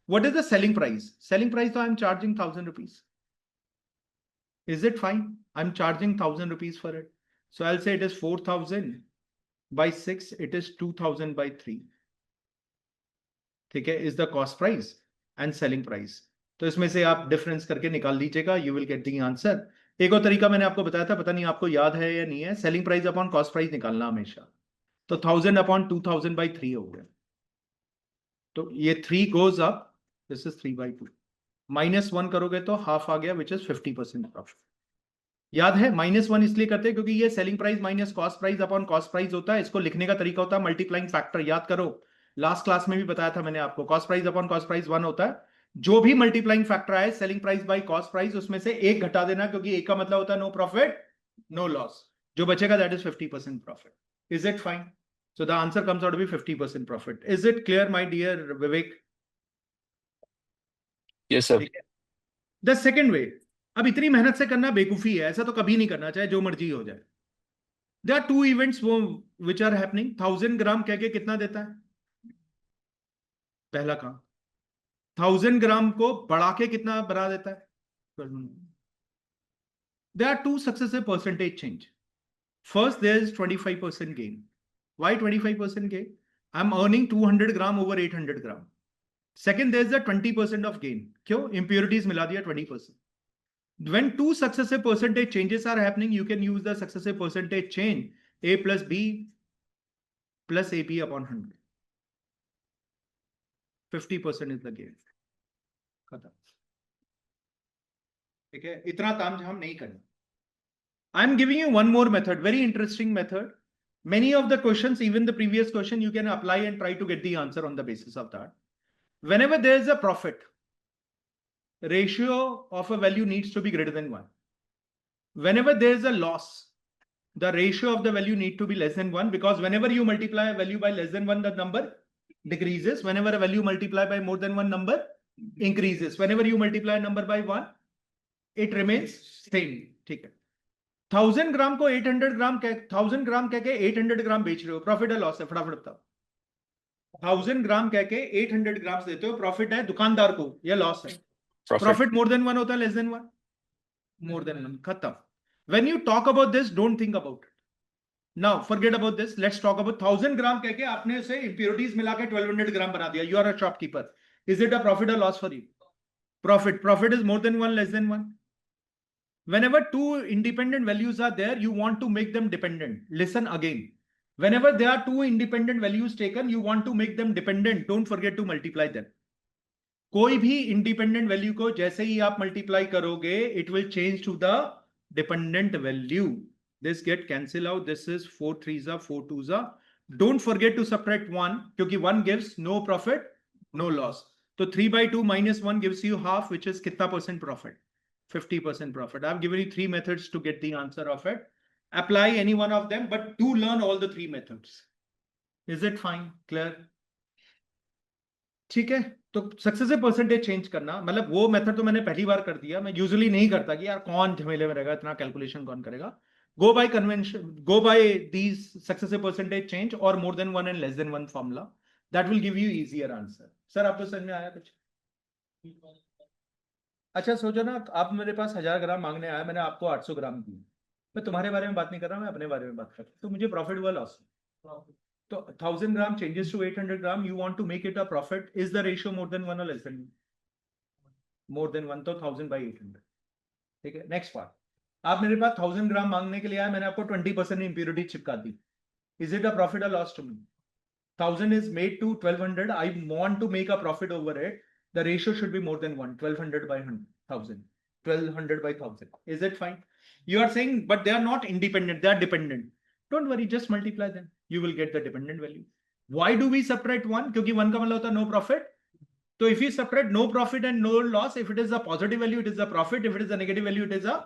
What is the selling price? Selling price तो I am charging 1000 rupees. Is it fine? I am charging 1000 rupees for it. So I will say it is 4000/6. It is 2000/3. ठीक है. Is the cost price and selling price. तो इसमें से आप difference करके निकाल लीजिएगा. You will get the answer. एक और तरीका मैंने आपको बताया था, पता नहीं आपको याद है या नहीं है. Selling price upon cost price निकालना हमेशा. तो 1000/2000/3 हो गया. तो ये 3 गोज अप. This is 3/2. -1 करोगे तो हाफ आ गया, विच इज 50% प्रॉफिट. याद है -1 इसलिए करते हैं क्योंकि ये selling price minus cost price upon cost price होता है. इसको लिखने का तरीका होता है मल्टीप्लाइंग फैक्टर. याद करो, लास्ट क्लास में भी बताया था मैंने आपको. Cost price upon cost price 1 होता है. जो भी मल्टीप्लाइंग फैक्टर आए selling price by cost price, उसमें से 1 घटा देना, क्योंकि 1 का मतलब होता है नो प्रॉफिट नो लॉस. जो बचेगा that is 50% profit. Is it fine? So the answer comes out to be 50% profit. Is it clear my dear Vivek? Yes sir. The second way. अब इतनी मेहनत से करना बेवकूफी है. ऐसा तो कभी नहीं करना, चाहे जो मर्जी हो जाए. There are 2 events which are happening. 1000 gram कह के कितना देता है? पहला काम. 1000 ग्राम को बढ़ा के कितना बना देता है? There are 2 successive percentage change. First, there is 25% gain. Why 25% gain? I'm earning 200 gram over 800 gram. Second, there is a 20% of gain. क्यों? Impurities मिला दिया 20%. When 2 successive percentage changes are happening, you can use the successive percentage change A plus B plus AP upon 100. 50% is the gain. खत्म. ठीक है. इतना तामझाम नहीं करना. I am giving you one more method, very interesting method. Many of the questions, even the previous question, you can apply and try to get the answer on the basis of that. Whenever there is a profit, ratio of a value needs to be greater than 1. Whenever there is a loss, the ratio of the value need to be less than 1, because whenever you multiply a value by less than 1, the number decreases. Whenever a value multiplied by more than 1, number increases. Whenever you multiply a number by 1, it remains same. ठीक है. 1000 ग्राम को 800 ग्राम 1000 gram कह के 800 ग्राम बेच रहे हो, profit है loss है? फटाफट बताओ. 1000 ग्राम कह के 800 ग्राम देते हो, प्रॉफिट है दुकानदार को या लॉस है? Profit. Profit more than one होता है, less than one? More than one. खत्म. When you talk about this, don't think about it. Now forget about this. Let's talk about 1000 gram कह के आपने उसे impurities मिला के 1200 ग्राम बना दिया. You are a shopkeeper. Is it a profit or loss for you? Profit. Profit is more than one, less than one. Whenever two independent values are there, you want to make them dependent. Listen again. Whenever there are two independent values taken, you want to make them dependent. Don't forget to multiply them. कोई भी independent value को जैसे ही आप multiply करोगे, it will change to the dependent value. This get cancel out. This is 4 3s are 4 2s are. Don't forget to subtract 1 क्योंकि 1 gives no profit, no loss. So 3 by 2 minus 1 gives you half, which is कितना percent profit? 50% profit. I've given you 3 methods to get the answer of it. Apply any one of them, but do learn all the 3 methods. Is it fine? Clear? ठीक है. तो successive percentage change करना, मतलब वो method तो मैंने पहली बार कर दिया. मैं यूजुअली नहीं करता कि यार कौन झमेले में रहेगा, इतना कैलकुलेशन कौन करेगा. Go by convention, go by these successive percentage change or more than one and less than one formula. That will give you easier answer. Sir आपको समझ में आया कुछ? अच्छा सोचो ना, आप मेरे पास 1000 ग्राम मांगने आया, मैंने आपको 800 ग्राम दी. मैं तुम्हारे बारे में बात नहीं कर रहा, मैं अपने बारे में बात कर रहा हूँ. तो मुझे प्रॉफिट हुआ लॉस? तो 1000 ग्राम changes to 800 gram, you want to make it a profit. Is the ratio more than one or less than one? More than one, तो 1000 by 800. ठीक है. Next part. आप मेरे पास 1000 ग्राम मांगने के लिए आया, मैंने आपको 20% impurity चिपका दी. Is it a profit or loss to me? 1000 is made to 1200. I want to make a profit over it. The ratio should be more than 1. 1200 by 1000. 1200 by 1000. Is it fine? You are saying, but they are not independent. They are dependent. Don't worry, just multiply them. You will get the dependent value. Why do we separate 1? क्योंकि 1 का मतलब होता है no profit. So if you separate no profit and no loss, if it is a positive value, it is a profit. If it is a negative value, it is a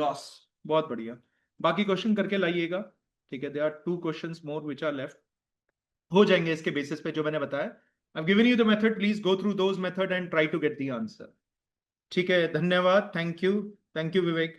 loss. बहुत बढ़िया. बाकी question करके लाइएगा. ठीक है. There are 2 questions more which are left. हो जाएंगे इसके बेसिस पे जो मैंने बताया. I've given you the method. Please go through those method and try to get the answer. ठीक है. धन्यवाद. Thank you. Thank you, Vivek.